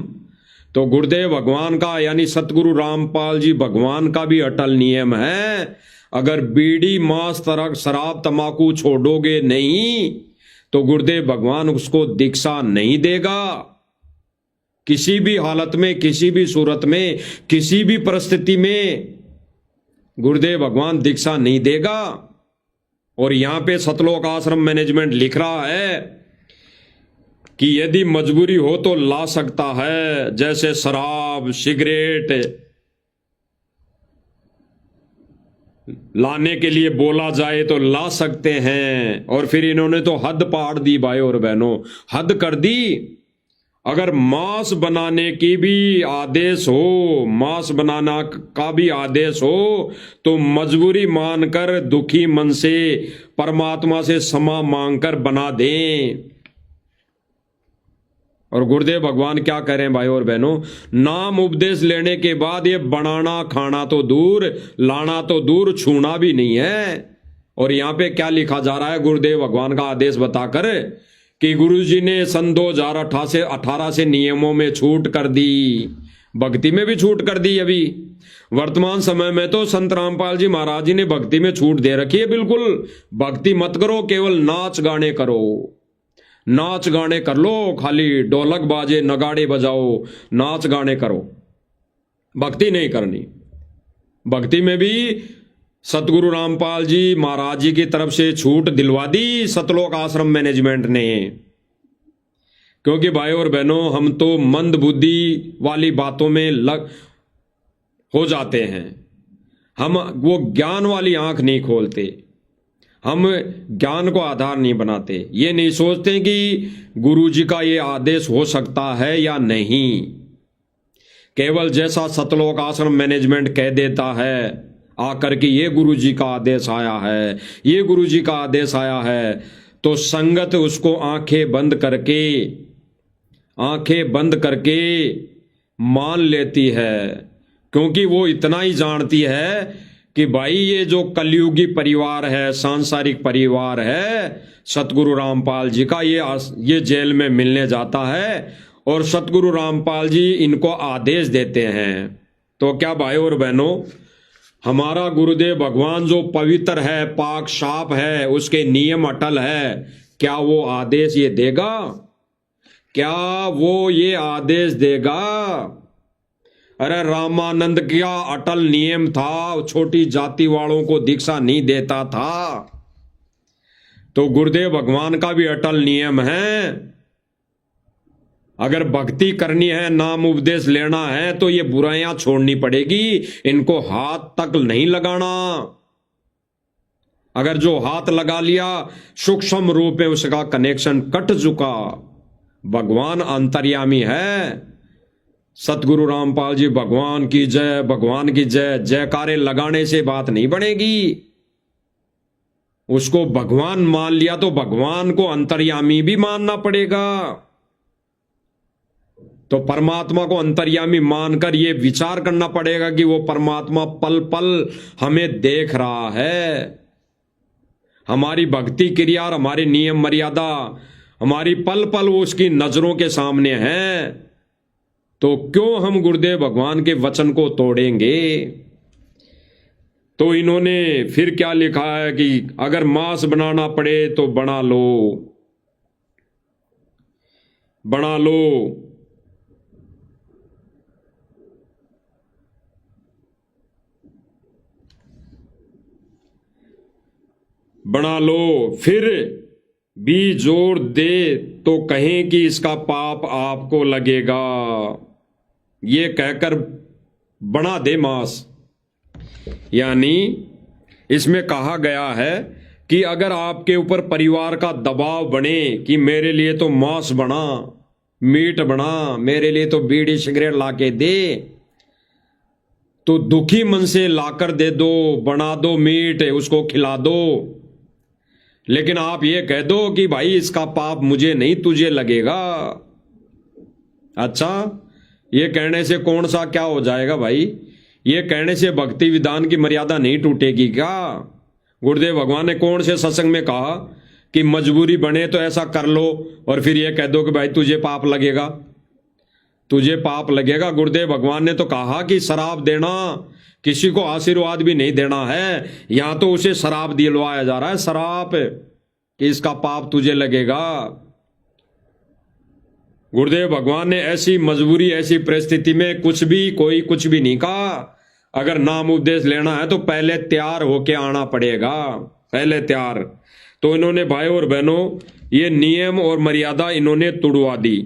[SPEAKER 1] तो गुरुदेव भगवान का यानी सतगुरु रामपाल जी भगवान का भी अटल नियम है, अगर बीड़ी, मांस, तरक, शराब, तंबाकू छोड़ोगे नहीं तो गुरुदेव भगवान उसको दीक्षा नहीं देगा। किसी भी हालत में, किसी भी सूरत में, किसी भी परिस्थिति में गुरुदेव भगवान दीक्षा नहीं देगा। और यहां पे सतलोक आश्रम मैनेजमेंट लिख रहा है कि यदि मजबूरी हो तो ला सकता है, जैसे शराब, सिगरेट लाने के लिए बोला जाए तो ला सकते हैं। और फिर इन्होंने तो हद पाड़ दी भाई और बहनों, हद कर दी। अगर मांस बनाने की भी आदेश हो, मांस बनाना का भी आदेश हो, तो मजबूरी मानकर दुखी मन से परमात्मा से क्षमा मांगकर बना दें। और गुरुदेव भगवान क्या कह रहे हैं भाई और बहनों? नाम उपदेश लेने के बाद ये बनाना खाना तो दूर, लाना तो दूर, छूना भी नहीं है। और यहां पे क्या लिखा जा रहा है गुरुदेव भगवान का आदेश बताकर कि गुरुजी ने सन 2018 से नियमों में छूट कर दी, भक्ति में भी छूट कर दी। अभी वर्तमान समय में तो संत रामपाल जी महाराज जी ने भक्ति में छूट दे रखी है। बिल्कुल भक्ति मत करो, केवल नाच गाने करो, नाच गाने कर लो, खाली ढोलक बाजे, नगाड़े बजाओ, नाच गाने करो, भक्ति नहीं करनी। भक्ति में भी सतगुरु रामपाल जी महाराज जी की तरफ से छूट दिलवा दी सतलोक आश्रम मैनेजमेंट ने। क्योंकि भाई और बहनों, हम तो मंद बुद्धि वाली बातों में लग हो जाते हैं, हम वो ज्ञान वाली आंख नहीं खोलते, हम ज्ञान को आधार नहीं बनाते, ये नहीं सोचते कि गुरु जी का ये आदेश हो सकता है या नहीं। केवल जैसा सतलोक आश्रम मैनेजमेंट कह देता है आकर के ये गुरु जी का आदेश आया है, ये गुरु जी का आदेश आया है, तो संगत उसको आंखें बंद करके मान लेती है। क्योंकि वो इतना ही जानती है कि भाई ये जो कलयुगी परिवार है, सांसारिक परिवार है, सतगुरु रामपाल जी का ये जेल में मिलने जाता है और सतगुरु रामपाल जी इनको आदेश देते हैं। तो क्या भाई और बहनों, हमारा गुरुदेव भगवान जो पवित्र है, पाक साफ है, उसके नियम अटल है, क्या वो आदेश ये देगा? क्या वो ये आदेश देगा? अरे रामानंद क्या अटल नियम था, छोटी जाति वालों को दीक्षा नहीं देता था। तो गुरुदेव भगवान का भी अटल नियम है, अगर भक्ति करनी है, नाम उपदेश लेना है, तो ये बुराइयां छोड़नी पड़ेगी, इनको हाथ तक नहीं लगाना। अगर जो हाथ लगा लिया, सूक्ष्म रूप में उसका कनेक्शन कट चुका। भगवान अंतर्यामी है। सतगुरु रामपाल जी भगवान की जय, भगवान की जय, जयकारे लगाने से बात नहीं बनेगी। उसको भगवान मान लिया तो भगवान को अंतर्यामी भी मानना पड़ेगा। तो परमात्मा को अंतर्यामी मानकर ये विचार करना पड़ेगा कि वो परमात्मा पल पल हमें देख रहा है। हमारी भक्ति क्रिया और हमारी नियम मर्यादा हमारी पल पल उसकी नजरों के सामने है। तो क्यों हम गुरुदेव भगवान के वचन को तोड़ेंगे? तो इन्होंने फिर क्या लिखा है कि अगर मांस बनाना पड़े तो बना लो, बना लो। बना लो, फिर भी जोर दे तो कहें कि इसका पाप आपको लगेगा। ये कहकर बना दे मांस। यानी इसमें कहा गया है कि अगर आपके ऊपर परिवार का दबाव बने कि मेरे लिए तो मांस बना, मीट बना, मेरे लिए तो बीड़ी सिगरेट लाके दे, तो दुखी मन से लाकर दे दो, बना दो मीट, उसको खिला दो। लेकिन आप ये कह दो कि भाई इसका पाप मुझे नहीं तुझे लगेगा। अच्छा, ये कहने से कौन सा क्या हो जाएगा भाई? ये कहने से भक्ति विधान की मर्यादा नहीं टूटेगी क्या? गुरुदेव भगवान ने कौन से सत्संग में कहा कि मजबूरी बने तो ऐसा कर लो और फिर ये कह दो कि भाई तुझे पाप लगेगा, तुझे पाप लगेगा? गुरुदेव भगवान ने तो कहा कि शराब देना, किसी को आशीर्वाद भी नहीं देना है। यहां तो उसे शराब दिलवाया जा रहा है, शराब, कि इसका पाप तुझे लगेगा। गुरुदेव भगवान ने ऐसी मजबूरी, ऐसी परिस्थिति में कोई कुछ भी नहीं कहा। अगर नाम उपदेश लेना है तो पहले तैयार होके आना पड़ेगा, पहले तैयार। तो इन्होंने भाई और बहनों ये नियम और मर्यादा इन्होंने तुड़वा दी।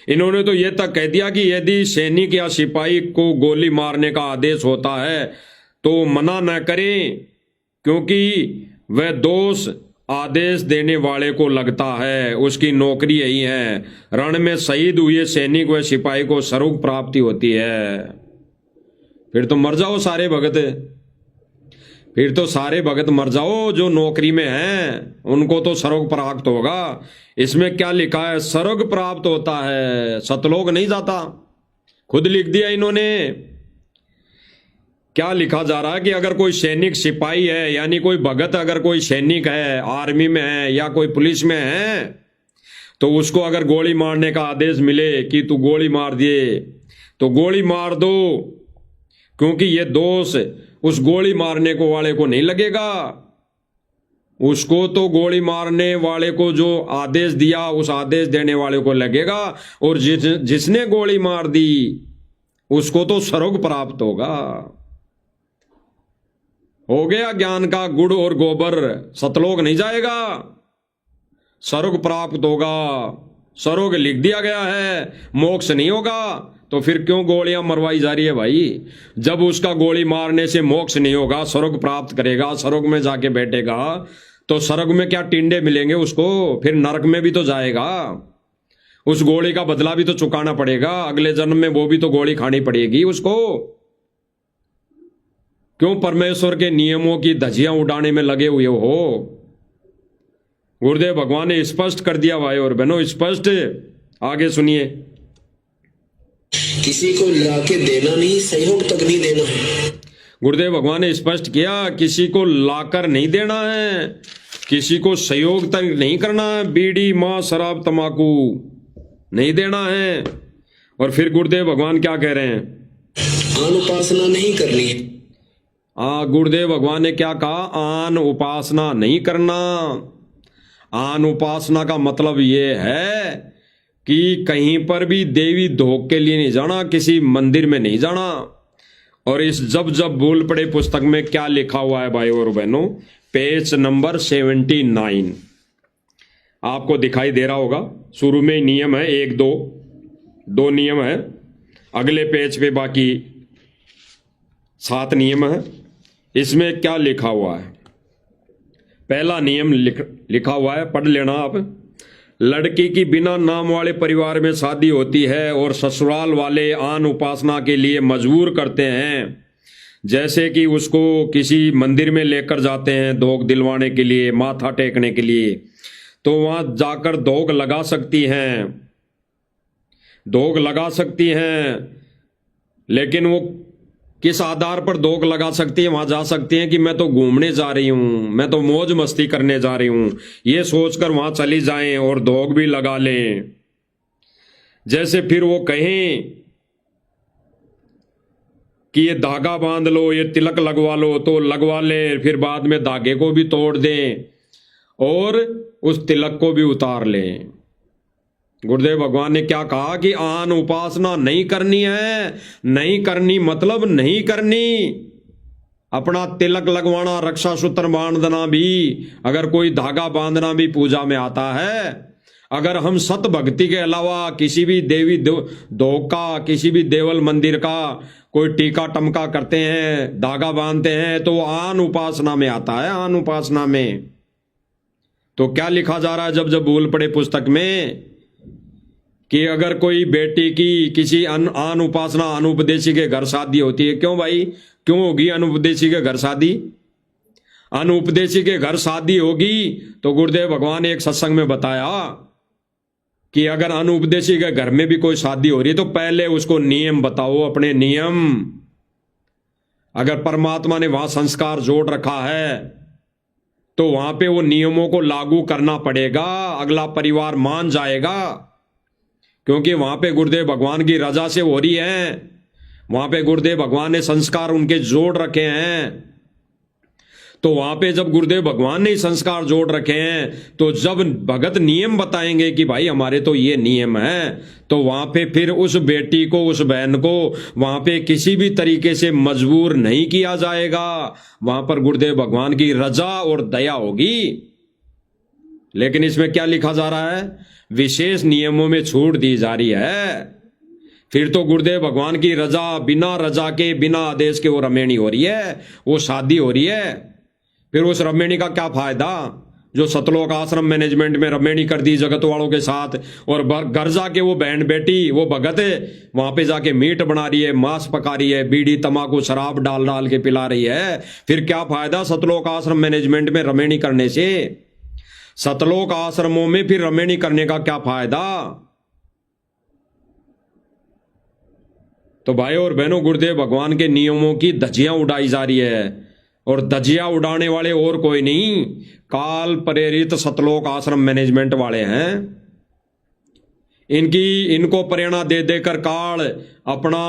[SPEAKER 1] इन्होंने तो यह तक कह दिया कि यदि सैनिक या सिपाही को गोली मारने का आदेश होता है तो मना न करें, क्योंकि वह दोष आदेश देने वाले को लगता है, उसकी नौकरी यही है। रण में शहीद हुए सैनिक व सिपाही को स्वर्ग प्राप्ति होती है। फिर तो मर जाओ सारे भगत, फिर तो सारे भगत मर जाओ जो नौकरी में हैं, उनको तो स्वर्ग प्राप्त होगा। इसमें क्या लिखा है? स्वर्ग प्राप्त होता है, सतलोक नहीं जाता। खुद लिख दिया इन्होंने। क्या लिखा जा रहा है कि अगर कोई सैनिक सिपाही है, यानी कोई भगत अगर कोई सैनिक है, आर्मी में है या कोई पुलिस में है, तो उसको अगर गोली मारने का आदेश मिले कि तू गोली मार दिए, तो गोली मार दो, क्योंकि ये दोष उस गोली मारने को वाले को नहीं लगेगा। उसको तो गोली मारने वाले को जो आदेश दिया, उस आदेश देने वाले को लगेगा, और जिसने गोली मार दी उसको तो स्वर्ग प्राप्त होगा। हो गया ज्ञान का गुड़ और गोबर, सतलोक नहीं जाएगा, स्वर्ग प्राप्त होगा। स्वर्ग लिख दिया गया है, मोक्ष नहीं होगा। तो फिर क्यों गोलियां मरवाई जा रही है भाई? जब उसका गोली मारने से मोक्ष नहीं होगा, स्वर्ग प्राप्त करेगा, स्वर्ग में जाके बैठेगा, तो स्वर्ग में क्या टिंडे मिलेंगे उसको? फिर नरक में भी तो जाएगा, उस गोली का बदला भी तो चुकाना पड़ेगा, अगले जन्म में वो भी तो गोली खानी पड़ेगी उसको। क्यों परमेश्वर के नियमों की धज्जियां उड़ाने में लगे हुए हो? गुरुदेव भगवान ने स्पष्ट कर दिया भाई और बहनों, स्पष्ट। आगे सुनिए।
[SPEAKER 2] किसी को लाके देना नहीं, सहयोग तक नहीं देना है।
[SPEAKER 1] गुरुदेव भगवान ने स्पष्ट किया, किसी को लाकर नहीं देना है, किसी को सहयोग तक नहीं करना है, बीड़ी मांस शराब तंबाकू नहीं देना है। और फिर गुरुदेव भगवान क्या कह रहे हैं?
[SPEAKER 2] आन उपासना नहीं करनी है।
[SPEAKER 1] गुरुदेव भगवान ने क्या कहा? आन उपासना नहीं करना। आन उपासना का मतलब ये है कि कहीं पर भी देवी धोख के लिए नहीं जाना, किसी मंदिर में नहीं जाना। और इस जब जब बोल पड़े पुस्तक में क्या लिखा हुआ है भाई और बहनों? पेज नंबर 79 आपको दिखाई दे रहा होगा। शुरू में नियम है 1 2 नियम है, अगले पेज पे बाकी 7 नियम है। इसमें क्या लिखा हुआ है? पहला नियम लिखा हुआ है, पढ़ लेना आप। लड़की की बिना नाम वाले परिवार में शादी होती है और ससुराल वाले आन उपासना के लिए मजबूर करते हैं, जैसे कि उसको किसी मंदिर में लेकर जाते हैं धोख दिलवाने के लिए, माथा टेकने के लिए, तो वहां जाकर धोख लगा सकती हैं, धोख लगा सकती हैं। लेकिन वो किस आधार पर धोख लगा सकती है? वहां जा सकती हैं कि मैं तो घूमने जा रही हूं, मैं तो मौज मस्ती करने जा रही हूं, ये सोचकर वहां चली जाएं और धोख भी लगा लें। जैसे फिर वो कहें कि ये धागा बांध लो, ये तिलक लगवा लो, तो लगवा ले, फिर बाद में धागे को भी तोड़ दें और उस तिलक को भी उतार लें। गुरुदेव भगवान ने क्या कहा कि आन उपासना नहीं करनी है। नहीं करनी मतलब नहीं करनी। अपना तिलक लगवाना, रक्षा सूत्र बांधना भी, अगर कोई धागा बांधना भी पूजा में आता है। अगर हम सत भक्ति के अलावा किसी भी देवी धोख का, किसी भी देवल मंदिर का कोई टीका टमका करते हैं, धागा बांधते हैं, तो आन उपासना में आता है। आन उपासना में तो क्या लिखा जा रहा है जब जब बोल पड़े पुस्तक में कि अगर कोई बेटी की किसी आन उपासना अनुपदेशी के घर शादी होती है। क्यों भाई, क्यों होगी अनुपदेशी के घर शादी? अनुपदेशी के घर शादी होगी तो गुरुदेव भगवान ने एक सत्संग में बताया कि अगर अनुपदेशी के घर में भी कोई शादी हो रही है तो पहले उसको नियम बताओ, अपने नियम। अगर परमात्मा ने वहां संस्कार जोड़ रखा है तो वहां पे वो नियमों को लागू करना पड़ेगा, अगला परिवार मान जाएगा, क्योंकि वहां पे गुरुदेव भगवान की रजा से हो रही है। वहां पे गुरुदेव भगवान ने संस्कार उनके जोड़ रखे हैं। तो वहां पे जब गुरुदेव भगवान ने संस्कार जोड़ रखे हैं तो जब भगत नियम बताएंगे कि भाई हमारे तो ये नियम है, तो वहां पे फिर उस बेटी को, उस बहन को वहां पे किसी भी तरीके से मजबूर नहीं किया जाएगा। वहां पर गुरुदेव भगवान की रजा और दया होगी। लेकिन इसमें क्या लिखा जा रहा है? विशेष नियमों में छूट दी जा रही है। फिर तो गुरुदेव भगवान की रजा, बिना रजा के, बिना आदेश के वो रमेणी हो रही है, वो शादी हो रही है। फिर उस रमेणी का क्या फायदा जो सतलोक आश्रम मैनेजमेंट में रमेणी कर दी जगत वालों के साथ, और घर जाके वो बहन बेटी, वो भगत वहां पे जाके मीट बना रही है, मांस पका रही है, बीड़ी तंबाकू शराब डाल डाल के पिला रही है। फिर क्या फायदा सतलोक आश्रम मैनेजमेंट में रमेणी करने से? सतलोक आश्रमों में फिर रमेणी करने का क्या फायदा? तो भाई और बहनों, गुरुदेव भगवान के नियमों की धज्जियां उड़ाई जा रही है, और धज्जियां उड़ाने वाले और कोई नहीं, काल प्रेरित सतलोक आश्रम मैनेजमेंट वाले हैं। इनको प्रेरणा दे देकर काल अपना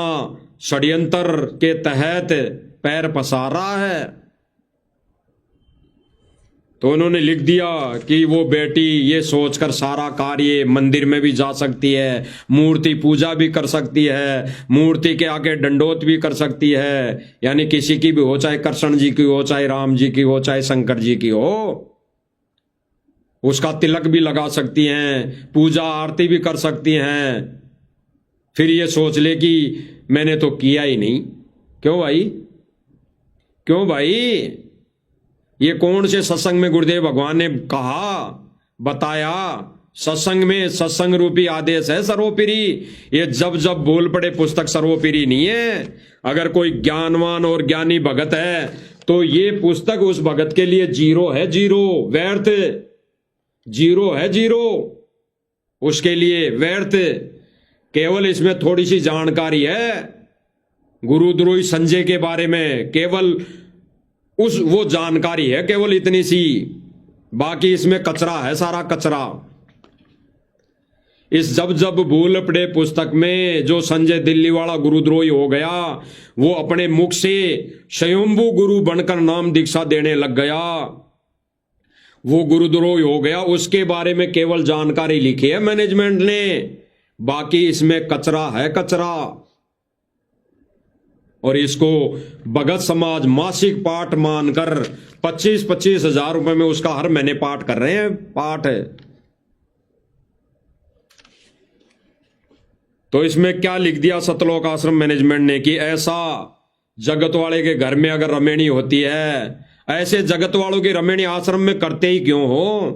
[SPEAKER 1] षड्यंत्र के तहत पैर पसार रहा है। तो उन्होंने लिख दिया कि वो बेटी ये सोचकर सारा कार्य मंदिर में भी जा सकती है, मूर्ति पूजा भी कर सकती है, मूर्ति के आगे दंडोत भी कर सकती है, यानी किसी की भी हो, चाहे कृष्ण जी की हो, चाहे राम जी की हो, चाहे शंकर जी की हो, उसका तिलक भी लगा सकती हैं, पूजा आरती भी कर सकती हैं। फिर ये सोच ले कि मैंने तो किया ही नहीं। क्यों भाई, क्यों भाई? ये कौन से सत्संग में गुरुदेव भगवान ने कहा, बताया? सत्संग में सत्संग रूपी आदेश है सर्वोपरि। ये जब जब बोल पड़े पुस्तक सर्वोपरि नहीं है। अगर कोई ज्ञानवान और ज्ञानी भगत है तो ये पुस्तक उस भगत के लिए जीरो है, जीरो, व्यर्थ, जीरो है, जीरो उसके लिए व्यर्थ। केवल इसमें थोड़ी सी जानकारी है गुरुद्रोही संजय के बारे में, केवल वो जानकारी है, केवल इतनी सी। बाकी इसमें कचरा है, सारा कचरा। इस जब जब भूल पड़े पुस्तक में जो संजय दिल्ली वाला गुरुद्रोही हो गया, वो अपने मुख से स्वयंभू गुरु बनकर नाम दीक्षा देने लग गया, वो गुरुद्रोही हो गया। उसके बारे में केवल जानकारी लिखी है मैनेजमेंट ने, बाकी इसमें कचरा है, कचरा। और इसको भगत समाज मासिक पाठ मानकर 25-25 हजार रुपए में उसका हर महीने पाठ कर रहे हैं, पाठ है। तो इसमें क्या लिख दिया सतलोक आश्रम मैनेजमेंट ने कि ऐसा जगत वाले के घर में अगर रमेणी होती है, ऐसे जगत वालों की रमेणी आश्रम में करते ही क्यों हो,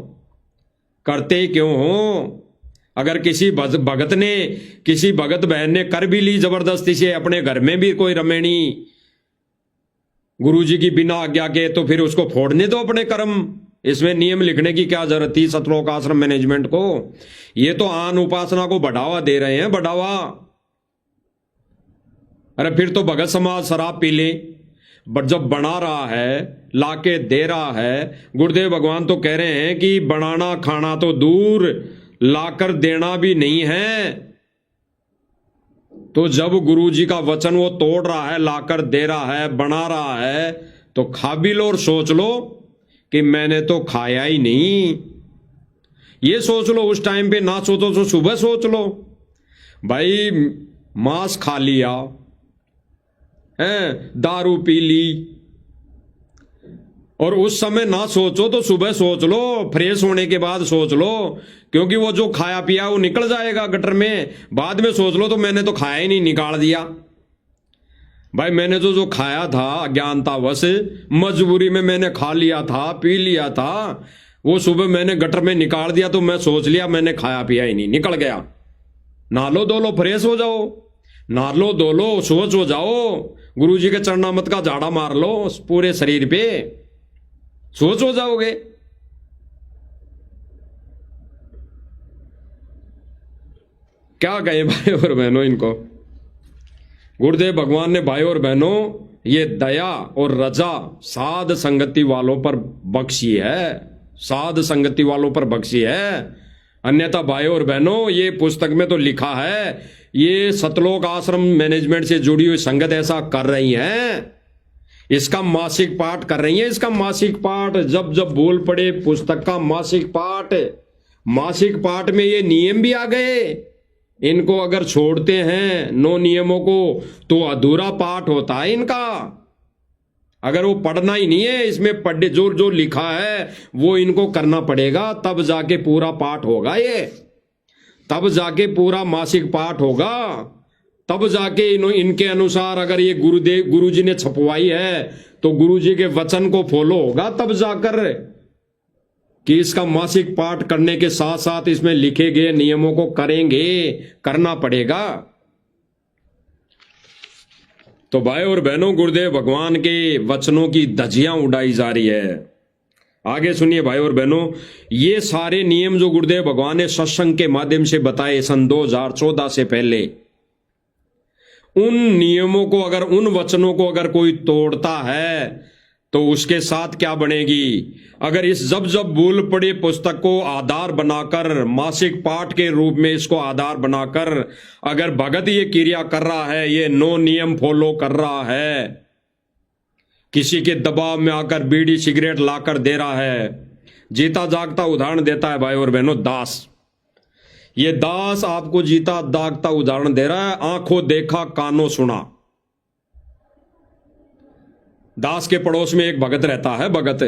[SPEAKER 1] करते ही क्यों हो। अगर किसी भगत ने, किसी भगत बहन ने कर भी ली जबरदस्ती से अपने घर में भी कोई रमेणी गुरुजी की बिना आज्ञा के, तो फिर उसको फोड़ने दो अपने कर्म। इसमें नियम लिखने की क्या जरूरत थी सतलोक आश्रम मैनेजमेंट को। ये तो आन उपासना को बढ़ावा दे रहे हैं, बढ़ावा। अरे फिर तो भगत समाज शराब पी ले, बट जब बना रहा है, लाके दे रहा है। गुरुदेव भगवान तो कह रहे हैं कि बनाना खाना तो दूर, लाकर देना भी नहीं है। तो जब गुरुजी का वचन वो तोड़ रहा है, लाकर दे रहा है, बना रहा है, तो खा भी लो और सोच लो कि मैंने तो खाया ही नहीं। ये सोच लो, उस टाइम पे ना सोचो तो सुबह सोच लो। भाई मांस खा लिया है, दारू पी ली, और उस समय ना सोचो तो सुबह सोच लो, फ्रेश होने के बाद सोच लो, क्योंकि वो जो खाया पिया वो निकल जाएगा गटर में। बाद में सोच लो तो मैंने तो खाया ही नहीं, निकाल दिया। भाई मैंने तो जो खाया था अज्ञानतावश, मजबूरी में मैंने खा लिया था, पी लिया था, वो सुबह मैंने गटर में निकाल दिया, तो मैं सोच लिया मैंने खाया पिया ही नहीं, निकल गया। नहा लो धो लो, फ्रेश हो जाओ, नहा लो धो लो, सोच हो जाओ, गुरुजी के चरणामृत का झाड़ा मार लो पूरे शरीर पे, सोच हो जाओगे। क्या कहें भाई और बहनों इनको। गुरुदेव भगवान ने भाई और बहनों ये दया और रजा साध संगति वालों पर बख्शी है, साध संगति वालों पर बख्शी है। अन्यथा भाई और बहनों ये पुस्तक में तो लिखा है, ये सतलोक आश्रम मैनेजमेंट से जुड़ी हुई संगत ऐसा कर रही है, इसका मासिक पाठ कर रही है, इसका मासिक पाठ। जब जब बोल पड़े पुस्तक का मासिक पाठ, मासिक पाठ में ये नियम भी आ गए। इनको अगर छोड़ते हैं नो नियमों को तो अधूरा पाठ होता है इनका। अगर वो पढ़ना ही नहीं है, इसमें पढ़े जो जो लिखा है वो इनको करना पड़ेगा, तब जाके पूरा पाठ होगा, ये तब जाके पूरा मासिक पाठ होगा, तब जाके इनके अनुसार अगर ये गुरुजी ने छपवाई है तो गुरुजी के वचन को फॉलो होगा, तब जाकर कि इसका मासिक पाठ करने के साथ साथ इसमें लिखे गए नियमों को करेंगे, करना पड़ेगा। तो भाई और बहनों गुरुदेव भगवान के वचनों की धज्जियां उड़ाई जा रही है। आगे सुनिए भाई और बहनों, ये सारे नियम जो गुरुदेव भगवान ने सत्संग के माध्यम से बताए सन 2014 से पहले, उन नियमों को अगर, उन वचनों को अगर कोई तोड़ता है तो उसके साथ क्या बनेगी। अगर इस जब जब भूल पड़ी पुस्तक को आधार बनाकर, मासिक पाठ के रूप में इसको आधार बनाकर अगर भगत ये क्रिया कर रहा है, ये नो नियम फॉलो कर रहा है, किसी के दबाव में आकर बीड़ी सिगरेट लाकर दे रहा है। जीता जागता उदाहरण देता है भाई और बहनों दास। ये दास आपको जीता जागता उदाहरण दे रहा है, आंखों देखा कानों सुना। दास के पड़ोस में एक भगत रहता है, भगत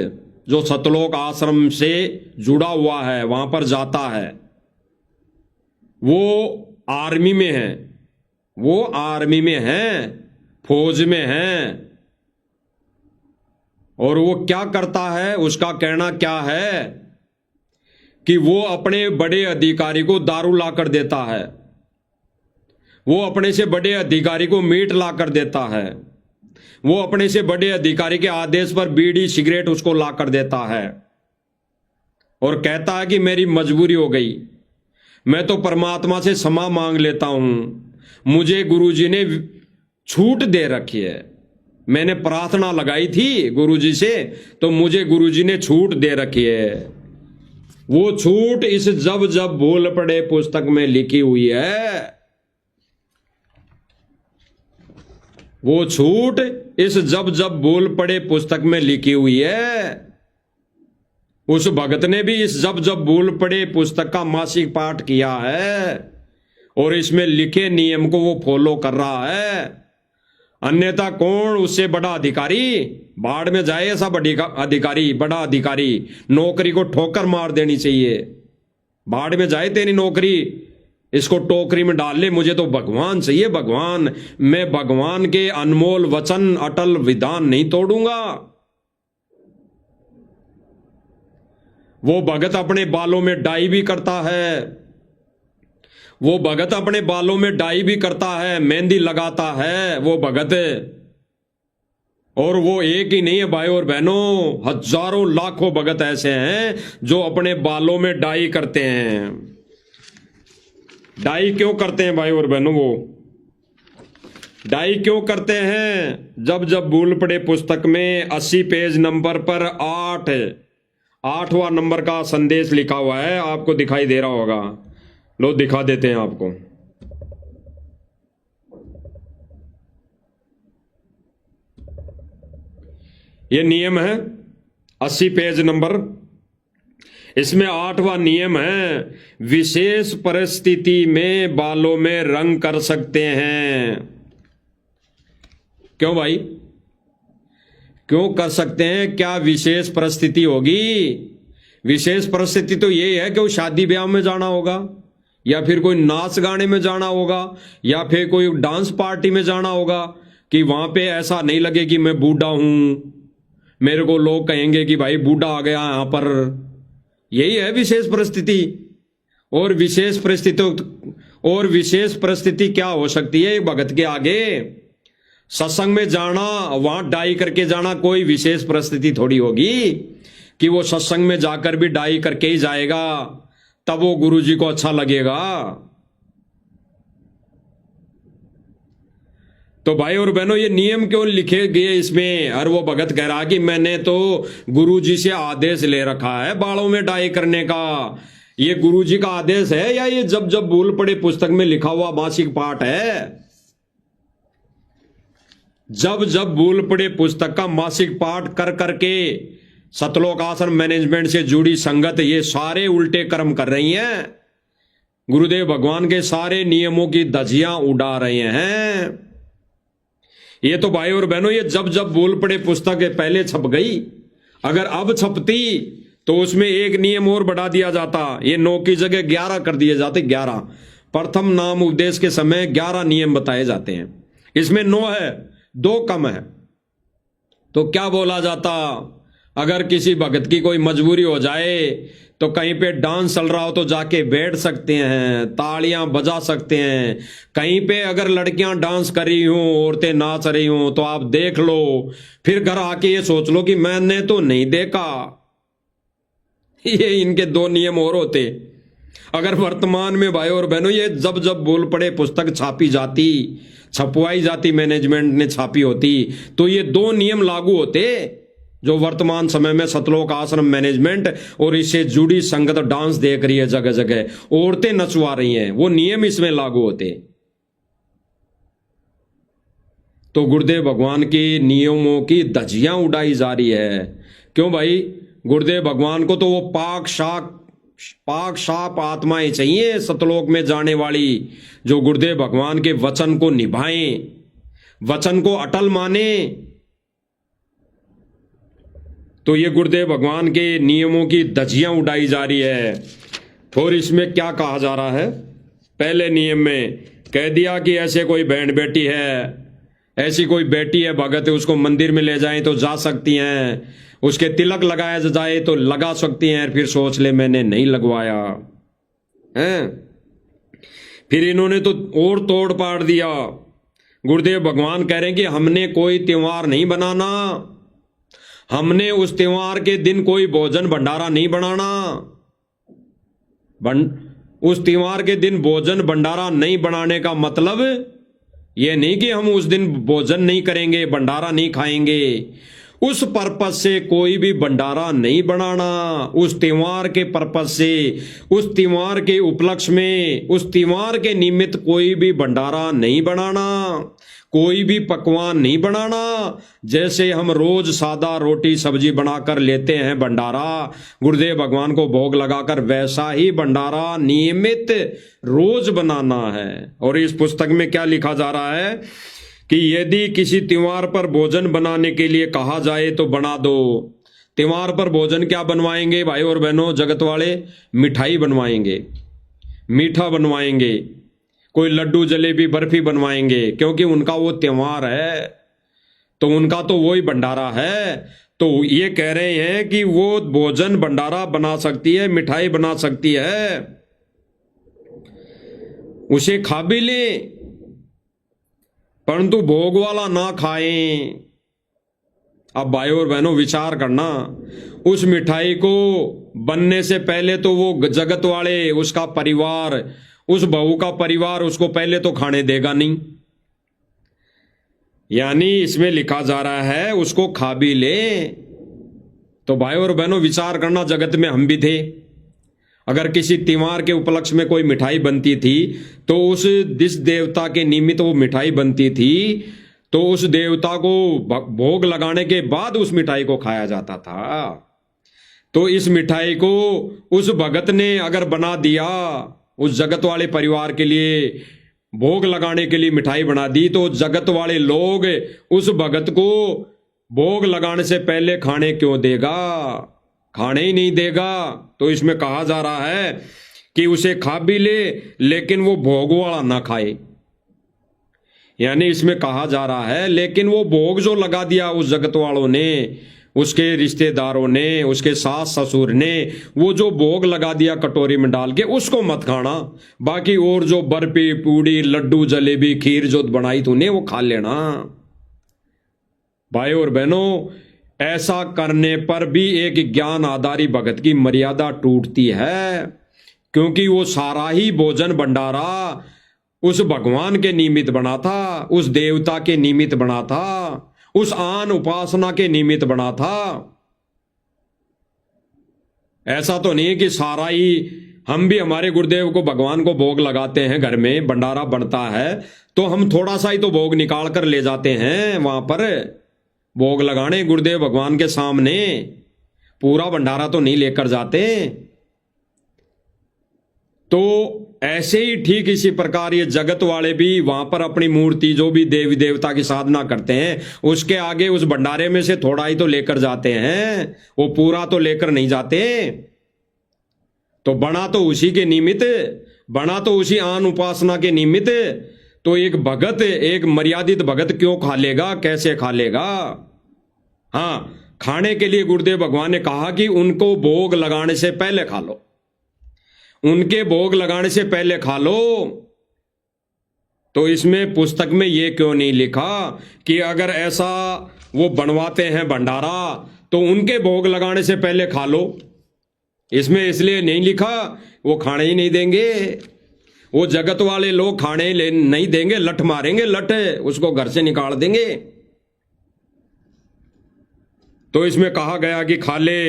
[SPEAKER 1] जो सतलोक आश्रम से जुड़ा हुआ है, वहां पर जाता है। वो आर्मी में है, वो आर्मी में है, फौज में है। और वो क्या करता है, उसका कहना क्या है कि वो अपने बड़े अधिकारी को दारू लाकर देता है, वो अपने से बड़े अधिकारी को मीट लाकर देता है, वो अपने से बड़े अधिकारी के आदेश पर बीड़ी सिगरेट उसको लाकर देता है, और कहता है कि मेरी मजबूरी हो गई, मैं तो परमात्मा से क्षमा मांग लेता हूं, मुझे गुरुजी ने छूट दे रखी है। मैंने प्रार्थना लगाई थी गुरुजी से, तो मुझे गुरुजी ने छूट दे रखी है। वो छूट इस जब जब बोल पड़े पुस्तक में लिखी हुई है। वो छूट इस जब जब बोल पड़े पुस्तक में लिखी हुई है। उस भगत ने भी इस जब जब बोल पड़े पुस्तक का मासिक पाठ किया है और इसमें लिखे नियम को वो फॉलो कर रहा है। अन्यथा कौन उससे बड़ा अधिकारी? बाढ़ में जाए ऐसा अधिकारी, बड़ा अधिकारी, नौकरी को ठोकर मार देनी चाहिए। बाढ़ में जाए तेरी नौकरी, इसको टोकरी में डाल ले, मुझे तो भगवान चाहिए, भगवान। मैं भगवान के अनमोल वचन, अटल विधान नहीं तोड़ूंगा। वो भगत अपने बालों में डाई भी करता है, वो भगत अपने बालों में डाई भी करता है, मेहंदी लगाता है वो भगत। और वो एक ही नहीं है भाई और बहनों, हजारों लाखों भगत ऐसे हैं जो अपने बालों में डाई करते हैं। डाई क्यों करते हैं भाई और बहनों? वो डाई क्यों करते हैं? जब जब भूल पड़े पुस्तक में 80 पेज नंबर पर 8वां नंबर का संदेश लिखा हुआ है, आपको दिखाई दे रहा होगा। लो दिखा देते हैं आपको। ये नियम है 80 पेज नंबर, इसमें 8वां नियम है, विशेष परिस्थिति में बालों में रंग कर सकते हैं। क्यों भाई, क्यों कर सकते हैं? क्या विशेष परिस्थिति होगी? विशेष परिस्थिति तो यही है कि वो शादी ब्याह में जाना होगा, या फिर कोई नाच गाने में जाना होगा, या फिर कोई डांस पार्टी में जाना होगा, कि वहां पे ऐसा नहीं लगे कि मैं बूढ़ा हूं, मेरे को लोग कहेंगे कि भाई बूढ़ा आ गया यहां पर। यही है विशेष परिस्थिति। और विशेष परिस्थिति क्या हो सकती है एक भगत के आगे? सत्संग में जाना, वहां डाई करके जाना कोई विशेष परिस्थिति थोड़ी होगी कि वो सत्संग में जाकर भी डाई करके ही जाएगा, तब वो गुरुजी को अच्छा लगेगा। तो भाई और बहनों, ये नियम क्यों लिखे गए इसमें? और वो भगत कह रहा कि मैंने तो गुरुजी से आदेश ले रखा है बालों में डाई करने का। ये गुरुजी का आदेश है या ये जब जब भूल पड़े पुस्तक में लिखा हुआ मासिक पाठ है? जब जब भूल पड़े पुस्तक का मासिक पाठ कर करके सतलोक आश्रम मैनेजमेंट से जुड़ी संगत ये सारे उल्टे कर्म कर रही हैं, गुरुदेव भगवान के सारे नियमों की धज्जियां उड़ा रहे हैं। ये तो भाई और बहनों, ये जब जब भूल पड़े पुस्तक पहले छप गई, अगर अब छपती तो उसमें एक नियम और बढ़ा दिया जाता। ये 9 की जगह 11 कर दिए जाते। 11 प्रथम नाम उपदेश के समय 11 नियम बताए जाते हैं, इसमें 9 है, 2 कम है। तो क्या बोला जाता? अगर किसी भगत की कोई मजबूरी हो जाए तो कहीं पे डांस चल रहा हो तो जाके बैठ सकते हैं, तालियां बजा सकते हैं। कहीं पे अगर लड़कियां डांस कर रही हों, औरतें नाच रही हों, तो आप देख लो, फिर घर आके ये सोच लो कि मैंने तो नहीं देखा। ये इनके 2 नियम और होते। अगर वर्तमान में भाई और बहनों ये जब जब बोल पड़े पुस्तक छापी जाती, छपवाई जाती, मैनेजमेंट ने छापी होती, तो ये 2 नियम लागू होते जो वर्तमान समय में सतलोक आश्रम मैनेजमेंट और इससे जुड़ी संगत डांस देख रही है, जगह जगह औरतें नचवा रही हैं, वो नियम इसमें लागू होते। तो गुरुदेव भगवान के नियमों की धज्जियां उड़ाई जा रही है। क्यों भाई? गुरुदेव भगवान को तो वो पाक साफ आत्माएं चाहिए सतलोक में जाने वाली, जो गुरुदेव भगवान के वचन को निभाएं, वचन को अटल माने। तो ये गुरुदेव भगवान के नियमों की धज्जियां उड़ाई जा रही है। और इसमें क्या कहा जा रहा है? पहले नियम में कह दिया कि ऐसे कोई बहन बेटी है, ऐसी कोई बेटी है भगत है, उसको मंदिर में ले जाएं तो जा सकती हैं, उसके तिलक लगाया जाए तो लगा सकती हैं। फिर सोच ले मैंने नहीं लगवाया है। फिर इन्होंने तो और तोड़ पाड़ दिया। गुरुदेव भगवान कह रहे हैं कि हमने कोई त्योहार नहीं बनाना, हमने उस त्योहार के दिन कोई भोजन भंडारा नहीं बनाना। उस त्योहार के दिन भोजन भंडारा नहीं बनाने का मतलब ये नहीं कि हम उस दिन भोजन नहीं करेंगे, भंडारा नहीं खाएंगे। उस पर्पस से कोई भी भंडारा नहीं बनाना, उस त्योहार के पर्पस से, उस त्योहार के उपलक्ष्य में, उस त्योहार के निमित्त कोई भी भंडारा नहीं बनाना, कोई भी पकवान नहीं बनाना। जैसे हम रोज सादा रोटी सब्जी बनाकर लेते हैं भंडारा गुरुदेव भगवान को भोग लगाकर, वैसा ही भंडारा नियमित रोज बनाना है। और इस पुस्तक में क्या लिखा जा रहा है कि यदि किसी त्योहार पर भोजन बनाने के लिए कहा जाए तो बना दो। त्योहार पर भोजन क्या बनवाएंगे भाई और बहनों, जगत वाले? मिठाई बनवाएंगे, मीठा बनवाएंगे, कोई लड्डू जलेबी बर्फी बनवाएंगे, क्योंकि उनका वो त्योहार है, तो उनका तो वही भंडारा है। तो ये कह रहे हैं कि वो भोजन भंडारा बना सकती है, मिठाई बना सकती है, उसे खा भी ले, परंतु भोग वाला ना खाएं। अब भाई और बहनों विचार करना, उस मिठाई को बनने से पहले तो वो जगत वाले, उसका परिवार, उस बहू का परिवार उसको पहले तो खाने देगा नहीं। यानी इसमें लिखा जा रहा है उसको खा भी ले। तो भाई और बहनों विचार करना, जगत में हम भी थे। अगर किसी त्योहार के उपलक्ष्य में कोई मिठाई बनती थी तो उस जिस देवता के निमित्त वो मिठाई बनती थी तो उस देवता को भोग लगाने के बाद उस मिठाई को खाया जाता था। तो इस मिठाई को उस भगत ने अगर बना दिया, उस जगत वाले परिवार के लिए भोग लगाने के लिए मिठाई बना दी, तो जगत वाले लोग उस भगत को भोग लगाने से पहले खाने क्यों देगा? खाने ही नहीं देगा। तो इसमें कहा जा रहा है कि उसे खा भी ले, लेकिन वो भोग वाला ना खाए। यानी इसमें कहा जा रहा है लेकिन वो भोग जो लगा दिया उस जगत वालों ने, उसके रिश्तेदारों ने, उसके सास ससुर ने, वो जो भोग लगा दिया कटोरी में डाल के, उसको मत खाना। बाकी और जो बर्फी पूड़ी लड्डू जलेबी खीर जो बनाई तूने वो खा लेना। भाई और बहनों, ऐसा करने पर भी एक ज्ञान आधारी भगत की मर्यादा टूटती है, क्योंकि वो सारा ही भोजन भंडारा उस भगवान के निमित्त बना था, उस देवता के निमित्त बना था, उस आन उपासना के निमित्त बना था। ऐसा तो नहीं कि सारा ही, हम भी हमारे गुरुदेव को भगवान को भोग लगाते हैं, घर में भंडारा बनता है तो हम थोड़ा सा ही तो भोग निकाल कर ले जाते हैं वहां पर भोग लगाने गुरुदेव भगवान के सामने, पूरा भंडारा तो नहीं लेकर जाते। तो ऐसे ही ठीक इसी प्रकार ये जगत वाले भी वहां पर अपनी मूर्ति, जो भी देवी देवता की साधना करते हैं, उसके आगे उस भंडारे में से थोड़ा ही तो लेकर जाते हैं, वो पूरा तो लेकर नहीं जाते। तो बना तो उसी के निमित्त, बना तो उसी आन उपासना के निमित्त। तो एक भगत, एक मर्यादित भगत क्यों खा लेगा, कैसे खा लेगा? हाँ, खाने के लिए गुरुदेव भगवान ने कहा कि उनको भोग लगाने से पहले खा लो, उनके भोग लगाने से पहले खा लो। तो इसमें पुस्तक में ये क्यों नहीं लिखा कि अगर ऐसा वो बनवाते हैं भंडारा तो उनके भोग लगाने से पहले खा लो? इसमें इसलिए नहीं लिखा, वो खाने ही नहीं देंगे, वो जगत वाले लोग खाने नहीं देंगे, लठ मारेंगे, लठ उसको घर से निकाल देंगे। तो इसमें कहा गया कि खा ले।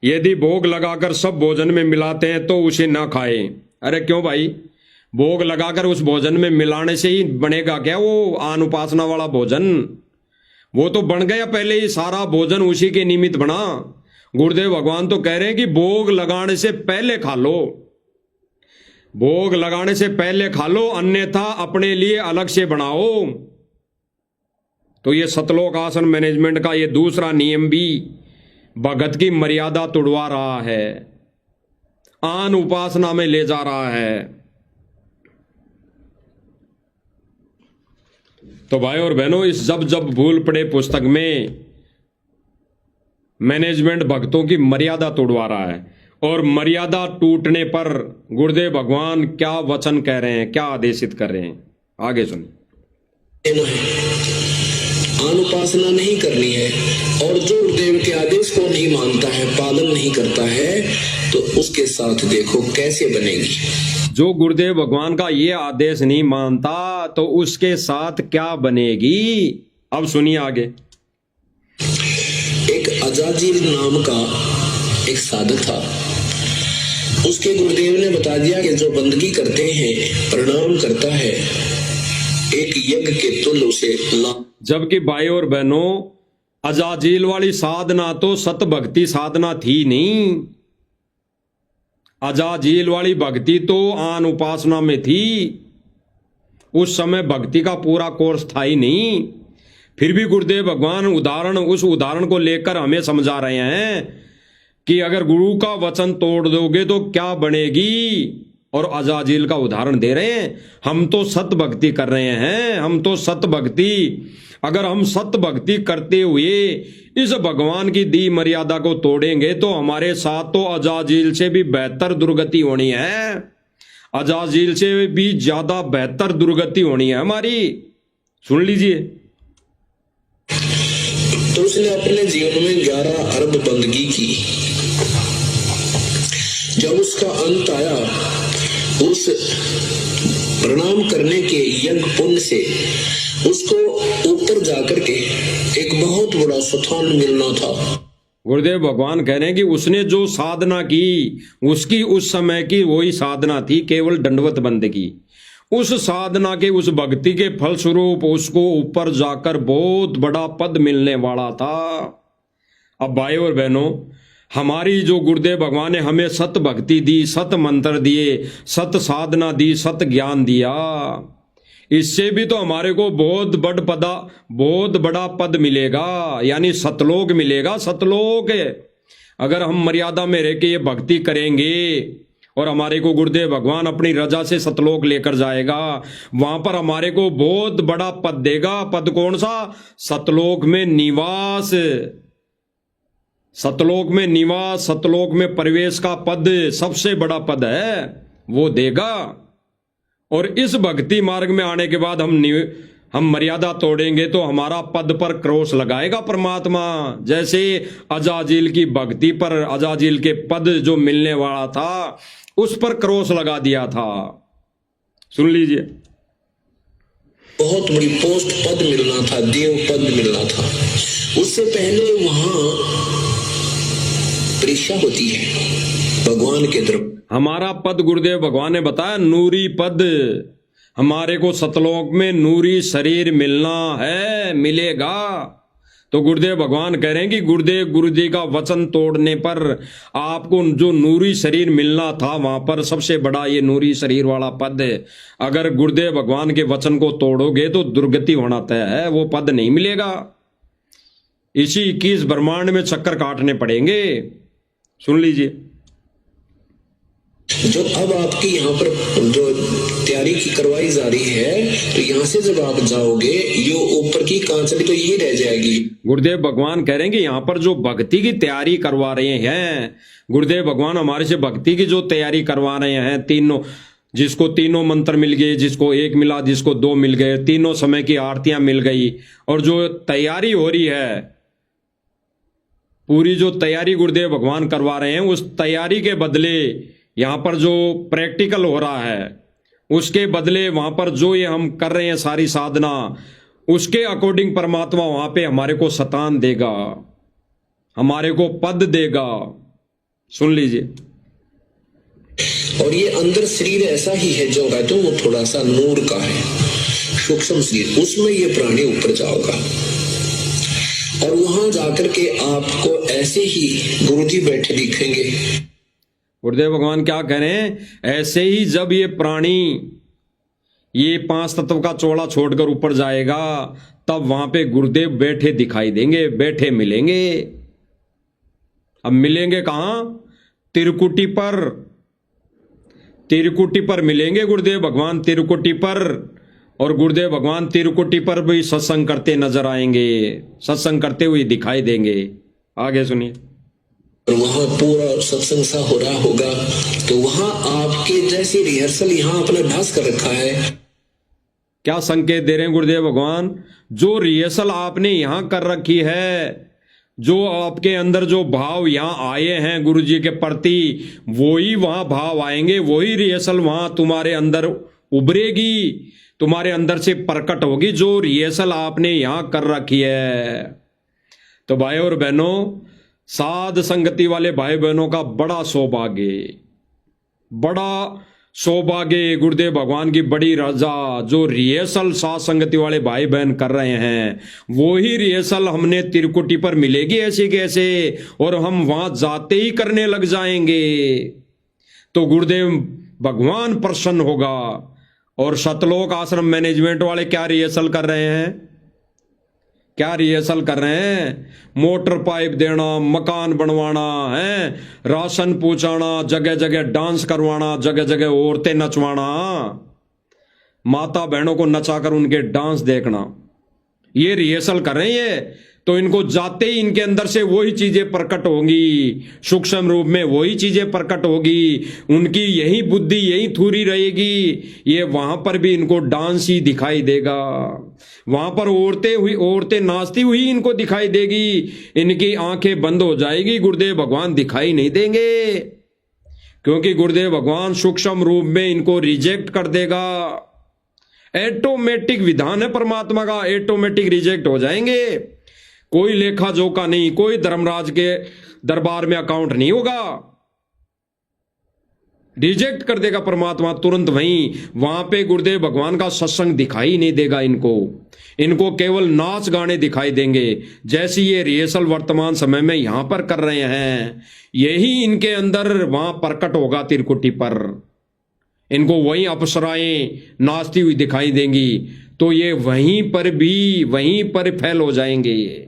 [SPEAKER 1] यदि भोग लगाकर सब भोजन में मिलाते हैं तो उसे ना खाए। अरे क्यों भाई, भोग लगाकर उस भोजन में मिलाने से ही बनेगा क्या वो आन उपासना वाला भोजन? वो तो बन गया पहले ही, सारा भोजन उसी के निमित्त बना। गुरुदेव भगवान तो कह रहे हैं कि भोग लगाने से पहले खा लो, भोग लगाने से पहले खा लो, अन्यथा अपने लिए अलग से बनाओ। तो ये सतलोक आसन मैनेजमेंट का ये दूसरा नियम भी भगत की मर्यादा तोड़वा रहा है, आन उपासना में ले जा रहा है। तो भाई और बहनों, इस जब जब भूल पड़े पुस्तक में मैनेजमेंट भक्तों की मर्यादा तोड़वा रहा है, और मर्यादा टूटने पर गुरुदेव भगवान क्या वचन कह रहे हैं, क्या आदेशित कर रहे हैं, आगे सुनिए।
[SPEAKER 2] आन उपासना नहीं करनी है, और जो गुरुदेव के आदेश आदेश को नहीं मानता है, पालन नहीं करता है, तो उसके साथ देखो कैसे बनेगी।
[SPEAKER 1] जो गुरुदेव भगवान का ये आदेश नहीं मानता तो उसके साथ क्या बनेगी? अब सुनिए आगे।
[SPEAKER 2] एक अजाजिल नाम का एक साधक था। उसके गुरुदेव ने बता दिया कि जो बंदगी करते हैं, प्रणाम करता है, एक यज्ञ के तुल्य उसे लाभ।
[SPEAKER 1] जबकि भाई और बहनों, अजाजिल वाली साधना तो सत भक्ति साधना थी नहीं। अजाजिल वाली भक्ति तो आन उपासना में थी। उस समय भक्ति का पूरा कोर्स था ही नहीं। फिर भी गुरुदेव भगवान उस उदाहरण को लेकर हमें समझा रहे हैं कि अगर गुरु का वचन तोड़ दोगे तो क्या बनेगी, और अजाजिल का उदाहरण दे रहे हैं। हम तो सत भक्ति कर रहे हैं, हम तो सत भक्ति, अगर हम सत भक्ति करते हुए इस भगवान की दी मर्यादा को तोड़ेंगे तो हमारे साथ तो अजाजिल से भी बेहतर दुर्गति होनी है, अजाजिल से भी ज्यादा बेहतर दुर्गति होनी है हमारी। सुन लीजिए।
[SPEAKER 2] तो उसने अपने जीवन में 11 अरब बंदगी की। जब उसका अंत आया, उस प्रणाम करने के यज्ञ पुण्य से उसको ऊपर जाकर के एक बहुत बड़ा स्थान मिलना था।
[SPEAKER 1] गुरुदेव भगवान कह रहे हैं कि उसने जो साधना की, उसकी उस समय की वही साधना थी, केवल दंडवत बंदगी। उस साधना के, उस भक्ति के फलस्वरूप उसको ऊपर जाकर बहुत बड़ा पद मिलने वाला था। अब भाई और बहनों, हमारी जो गुरुदेव भगवान ने हमें सत भक्ति दी, सत मंत्र दिए, सत साधना दी, सत ज्ञान दिया, इससे भी तो हमारे को बहुत बड़ा पद मिलेगा, यानी सतलोक मिलेगा। सतलोक अगर हम मर्यादा में रह के ये भक्ति करेंगे और हमारे को गुरुदेव भगवान अपनी रजा से सतलोक लेकर जाएगा, वहां पर हमारे को बहुत बड़ा पद देगा। पद कौन सा? सतलोक में निवास। सतलोक में निवास, सतलोक में प्रवेश का पद सबसे बड़ा पद है, वो देगा। और इस भक्ति मार्ग में आने के बाद हम मर्यादा तोड़ेंगे तो हमारा पद पर क्रॉस लगाएगा परमात्मा। जैसे अजाजिल की भक्ति पर, अजाजिल के पद जो मिलने वाला था उस पर क्रॉस लगा दिया था। सुन लीजिए।
[SPEAKER 2] बहुत बड़ी पोस्ट पद मिलना था, देव पद मिलना था। उससे पहले वहां परीक्षा होती है भगवान के तरफ।
[SPEAKER 1] हमारा पद गुरुदेव भगवान ने बताया नूरी पद। हमारे को सतलोक में नूरी शरीर मिलना है, मिलेगा। तो गुरुदेव भगवान कह रहे हैं कि गुरु जी का वचन तोड़ने पर आपको जो नूरी शरीर मिलना था, वहां पर सबसे बड़ा ये नूरी शरीर वाला पद, अगर गुरुदेव भगवान के वचन को तोड़ोगे तो दुर्गति होना तय है, वो पद नहीं मिलेगा। इसी 21 ब्रह्मांड में चक्कर काटने पड़ेंगे। सुन लीजिए।
[SPEAKER 2] जो अब आपकी यहाँ पर जो तैयारी की करवाई जा रही है, तो यहाँ से जब आप जाओगे, ये ऊपर की कांचली तो ये रह जाएगी।
[SPEAKER 1] गुरुदेव भगवान कह रहे हैं कि यहाँ पर जो भक्ति की तैयारी करवा रहे हैं, गुरुदेव भगवान हमारे से भक्ति की जो तैयारी करवा रहे हैं, तीनों, जिसको तीनों मंत्र मिल गए, जिसको एक मिला, जिसको 2 मिल गए, तीनों समय की आरतियां मिल गई, और जो तैयारी हो रही है, पूरी जो तैयारी गुरुदेव भगवान करवा रहे हैं, उस तैयारी के बदले यहाँ पर जो प्रैक्टिकल हो रहा है, उसके बदले वहां पर जो ये हम कर रहे हैं सारी साधना, उसके अकॉर्डिंग परमात्मा वहां पे हमारे को शतान देगा, हमारे को पद देगा। सुन लीजिए।
[SPEAKER 2] और ये अंदर शरीर ऐसा ही है जो कहते हैं, वो थोड़ा सा नूर का है, सूक्ष्म शरीर, उसमें ये प्राणी ऊपर जाओगा। और वहां जाकर के आपको ऐसे ही गुरुजी बैठे दिखेंगे।
[SPEAKER 1] गुरुदेव भगवान क्या कह रहे हैं? ऐसे ही जब ये प्राणी ये 5 तत्व का चोला छोड़कर ऊपर जाएगा, तब वहां पे गुरुदेव बैठे दिखाई देंगे, बैठे मिलेंगे। अब मिलेंगे कहां? तिरुकुटी पर। तिरुकुटी पर मिलेंगे गुरुदेव भगवान, तिरुकुटी पर। और गुरुदेव भगवान तिरुकुटी पर भी सत्संग करते नजर आएंगे, सत्संग करते हुए दिखाई देंगे। आगे सुनिए।
[SPEAKER 2] और वहां पूरा सत्संग सा हो रहा होगा, तो वहां आपके जैसी रिहर्सल यहाँ अपने अभ्यास कर रखा है।
[SPEAKER 1] क्या संकेत दे रहे हैं गुरुदेव भगवान? जो रिहर्सल आपने यहां कर रखी है, जो आपके अंदर जो भाव यहां आए हैं गुरु जी के प्रति, वही वहां भाव आएंगे, वही रिहर्सल वहां तुम्हारे अंदर उभरेगी, तुम्हारे अंदर से प्रकट होगी, जो रिहर्सल आपने यहां कर रखी है। तो भाई और बहनों, साध संगति वाले भाई बहनों का बड़ा सौभाग्य, बड़ा सौभाग्य, गुरुदेव भगवान की बड़ी रजा, जो रिहर्सल साध संगति वाले भाई बहन कर रहे हैं, वही रिहर्सल हमने त्रिकुटी पर मिलेगी ऐसे कैसे, और हम वहां जाते ही करने लग जाएंगे तो गुरुदेव भगवान प्रसन्न होगा। और सतलोक आश्रम मैनेजमेंट वाले क्या रिहर्सल कर रहे हैं, क्या रिहर्सल कर रहे हैं? मोटर पाइप देना, मकान बनवाना है, राशन पहुंचाना, जगह जगह डांस करवाना, जगह जगह औरतें नचवाना, माता बहनों को नचाकर उनके डांस देखना, ये रिहर्सल कर रहे हैं। तो इनको जाते ही इनके अंदर से वही चीजें प्रकट होंगी, सूक्ष्म रूप में वही चीजें प्रकट होगी, उनकी यही बुद्धि यही थूरी रहेगी, ये वहां पर भी इनको डांस ही दिखाई देगा, वहां पर औरतें नाचती हुई इनको दिखाई देगी, इनकी आंखें बंद हो जाएगी, गुरुदेव भगवान दिखाई नहीं देंगे, क्योंकि गुरुदेव भगवान सूक्ष्म रूप में इनको रिजेक्ट कर देगा। ऑटोमेटिक विधान है परमात्मा का, ऑटोमेटिक रिजेक्ट हो जाएंगे, कोई लेखा जोखा नहीं, कोई धर्मराज के दरबार में अकाउंट नहीं होगा, रिजेक्ट कर देगा परमात्मा तुरंत वहां पे गुरुदेव भगवान का सत्संग दिखाई नहीं देगा इनको केवल नाच गाने दिखाई देंगे, जैसी ये रिहर्सल वर्तमान समय में यहां पर कर रहे हैं, यही इनके अंदर वहां प्रकट होगा त्रिकुटी पर, इनको वही अप्सराएं नाचती हुई दिखाई देंगी, तो ये वहीं पर फैल हो जाएंगे ये,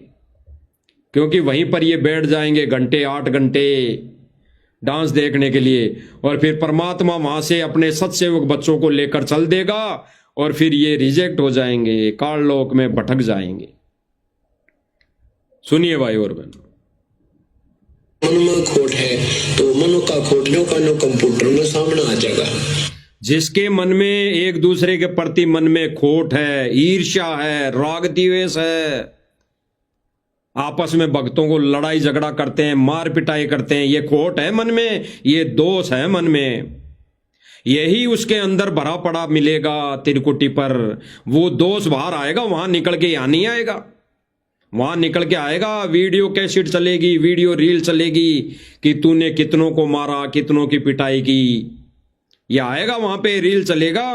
[SPEAKER 1] क्योंकि वहीं पर ये बैठ जाएंगे घंटे 8 घंटे डांस देखने के लिए, और फिर परमात्मा वहां से अपने सत्सेवक बच्चों को लेकर चल देगा, और फिर ये रिजेक्ट हो जाएंगे, काल लोक में भटक जाएंगे। सुनिए भाई और बहन,
[SPEAKER 2] मन में खोट है तो मनो का खोट लो का नो कंप्यूटर में सामने आ जाएगा।
[SPEAKER 1] जिसके मन में एक दूसरे के प्रति मन में खोट है, ईर्ष्या है, राग द्वेष है, आपस में भक्तों को लड़ाई झगड़ा करते हैं, मार पिटाई करते हैं, ये खोट है मन में, ये दोष है मन में, यही उसके अंदर भरा पड़ा मिलेगा त्रिकुटी पर। वो दोष बाहर आएगा, वहां निकल के यहां नहीं आएगा, वहां निकल के आएगा, वीडियो कैसेट चलेगी, वीडियो रील चलेगी कि तूने कितनों को मारा, कितनों की पिटाई की, ये आएगा, वहां पे रील चलेगा।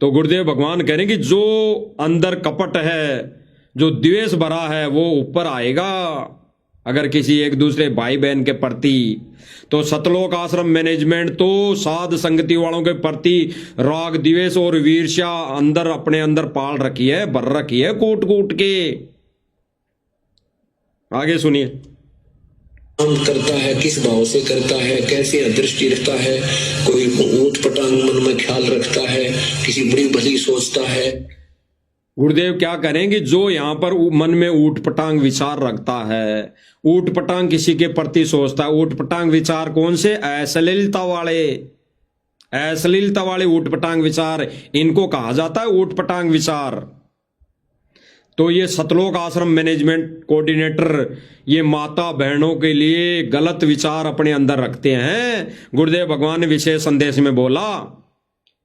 [SPEAKER 1] तो गुरुदेव भगवान कह रहे हैं कि जो अंदर कपट है, जो द्वेष भरा है, वो ऊपर आएगा अगर किसी एक दूसरे भाई बहन के प्रति। तो सतलोक आश्रम मैनेजमेंट तो साध संगति वालों के प्रति राग द्वेष और ईर्ष्या अंदर अपने अंदर पाल रखी है, भर रखी है कूट कूट के। आगे सुनिए।
[SPEAKER 2] काम करता है, किस भाव से करता है, कैसे दृष्टि रखता है, कोई ऊट पटांग मन में ख्याल रखता है, किसी बुरी भली सोचता है।
[SPEAKER 1] गुरुदेव क्या करेंगे, जो यहां पर मन में ऊट पटांग विचार रखता है, ऊट पटांग किसी के प्रति सोचता है, ऊट पटांग विचार कौन से? अश्लीलता वाले ऊट पटांग विचार, इनको कहा जाता है ऊट पटांग विचार। तो ये सतलोक आश्रम मैनेजमेंट कोऑर्डिनेटर ये माता बहनों के लिए गलत विचार अपने अंदर रखते हैं। गुरुदेव भगवान ने विशेष संदेश में बोला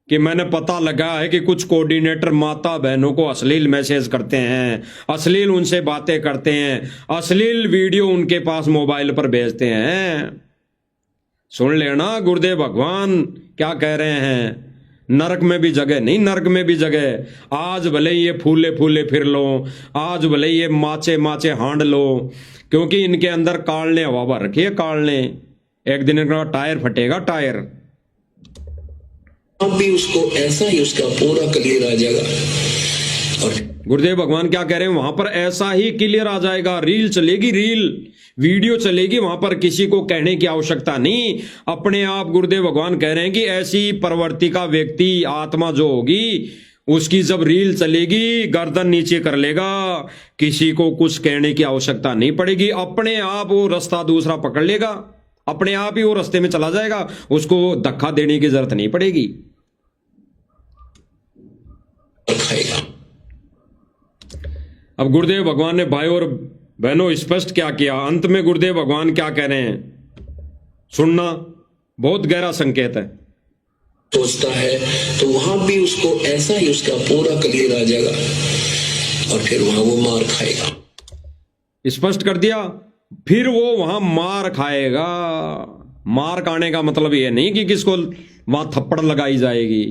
[SPEAKER 1] कि मैंने पता लगा है कि कुछ कोऑर्डिनेटर माता बहनों को अश्लील मैसेज करते हैं, अश्लील उनसे बातें करते हैं, अश्लील वीडियो उनके पास मोबाइल पर भेजते हैं। सुन लेना गुरुदेव भगवान क्या कह रहे हैं, नरक में भी जगह नहीं, नरक में भी जगह। आज भले ये फूले फूले फिर लो, आज भले ये माचे माचे हांड लो, क्योंकि इनके अंदर काल ने हवा भर रखी है, काल ने। एक दिन इनका टायर फटेगा, टायर।
[SPEAKER 2] अब भी उसको ऐसा ही उसका पूरा क्लियर आ जाएगा। और
[SPEAKER 1] गुरुदेव भगवान क्या कह रहे हैं, वहां पर ऐसा ही क्लियर आ जाएगा, रील चलेगी, रील वीडियो चलेगी, वहां पर किसी को कहने की आवश्यकता नहीं, अपने आप गुरुदेव भगवान कह रहे हैं कि ऐसी प्रवृत्ति का व्यक्ति आत्मा जो होगी उसकी जब रील चलेगी गर्दन नीचे कर लेगा, किसी को कुछ कहने की आवश्यकता नहीं पड़ेगी, अपने आप वो रास्ता दूसरा पकड़ लेगा, अपने आप ही वो रास्ते में चला जाएगा, उसको धक्का देने की जरूरत नहीं पड़ेगी। अब गुरुदेव भगवान ने भाई और बहनों स्पष्ट क्या किया, अंत में गुरुदेव भगवान क्या कह रहे हैं सुनना, बहुत गहरा संकेत है।
[SPEAKER 2] सोचता है तो वहां भी उसको ऐसा ही उसका पूरा कलीर आ जाएगा और फिर वहां वो मार खाएगा।
[SPEAKER 1] स्पष्ट कर दिया, फिर वो वहां मार खाएगा। मार खाने का मतलब ये नहीं कि किसको वहां थप्पड़ लगाई जाएगी,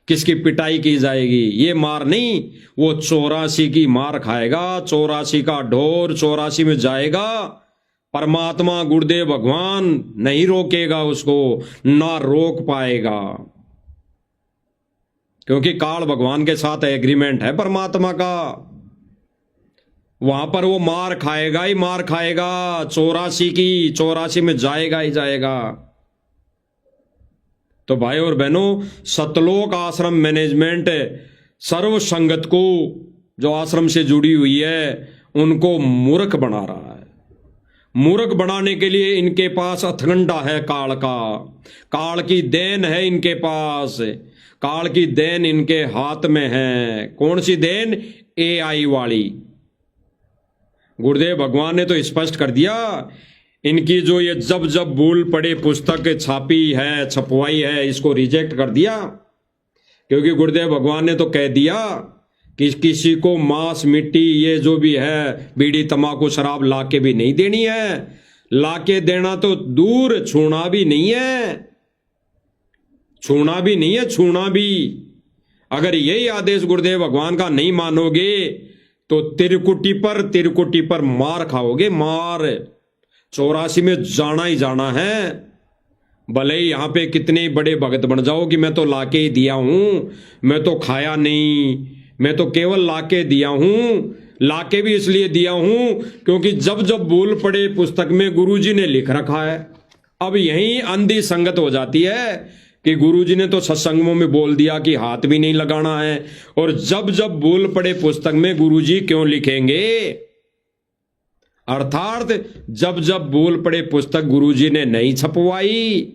[SPEAKER 1] किसकी पिटाई की जाएगी, ये मार नहीं। वो 84 की मार खाएगा, 84 का ढोर 84 में जाएगा। परमात्मा गुरुदेव भगवान नहीं रोकेगा उसको, ना रोक पाएगा, क्योंकि काल भगवान के साथ एग्रीमेंट है परमात्मा का। वहां पर वो मार खाएगा ही मार खाएगा, 84 की 84 में जाएगा ही जाएगा। तो भाई और बहनों, सतलोक आश्रम मैनेजमेंट सर्व संगत को जो आश्रम से जुड़ी हुई है उनको मूर्ख बना रहा है। मूर्ख बनाने के लिए इनके पास हथकंडा है काल का, काल की देन है इनके पास, काल की देन इनके हाथ में है। कौन सी देन? AI वाली। गुरुदेव भगवान ने तो स्पष्ट कर दिया, इनकी जो ये जब जब भूल पड़े पुस्तक छापी है, छपवाई है, इसको रिजेक्ट कर दिया। क्योंकि गुरुदेव भगवान ने तो कह दिया कि किसी को मांस मिट्टी ये जो भी है, बीड़ी तंबाकू शराब लाके भी नहीं देनी है। लाके देना तो दूर, छूना भी नहीं है, छूना भी नहीं है, छूना भी। अगर यही आदेश गुरुदेव भगवान का नहीं मानोगे तो तिरकुटी पर मार खाओगे, मार। 84 में जाना ही जाना है। भले ही यहां पे कितने बड़े भगत बन जाओ कि मैं तो लाके ही दिया हूं, मैं तो खाया नहीं, मैं तो केवल लाके दिया हूं। लाके भी इसलिए दिया हूं क्योंकि जब जब भूल पड़े पुस्तक में गुरुजी ने लिख रखा है। अब यही अंधी संगत हो जाती है कि गुरुजी ने तो सत्संगों में बोल दिया कि हाथ भी नहीं लगाना है, और जब जब भूल पड़े पुस्तक में गुरुजी क्यों लिखेंगे? अर्थात जब जब भूल पड़े पुस्तक गुरुजी ने नहीं छपवाई,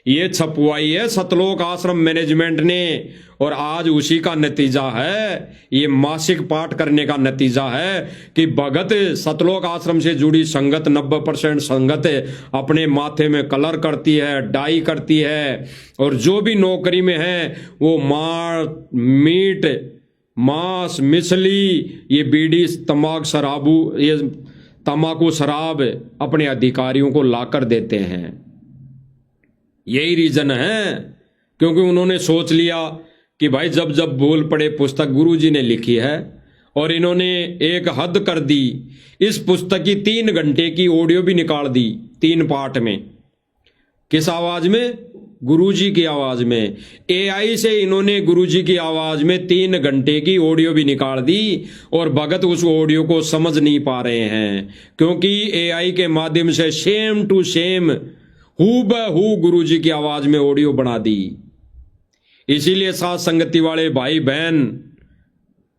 [SPEAKER 1] ये छपवाई है सतलोक आश्रम मैनेजमेंट ने। और आज उसी का नतीजा है, ये मासिक पाठ करने का नतीजा है कि भगत सतलोक आश्रम से जुड़ी संगत 90% संगत अपने माथे में कलर करती है, डाई करती है, और जो भी नौकरी में है वो मीट मांस मिसली ये बीड़ी तंबाकू शराब अपने अधिकारियों को लाकर देते हैं। यही रीजन है, क्योंकि उन्होंने सोच लिया कि भाई जब जब भूल पड़े पुस्तक गुरुजी ने लिखी है, और इन्होंने एक हद कर दी। इस पुस्तक की 3 घंटे की ऑडियो भी निकाल दी 3 पार्ट में। किस आवाज में? गुरुजी की आवाज में। AI से इन्होंने गुरुजी की आवाज में 3 घंटे की ऑडियो भी निकाल दी, और भगत उस ऑडियो को समझ नहीं पा रहे हैं, क्योंकि AI के माध्यम से सेम टू सेम हूबहू गुरुजी की आवाज में ऑडियो बना दी। इसीलिए साथ संगति वाले भाई बहन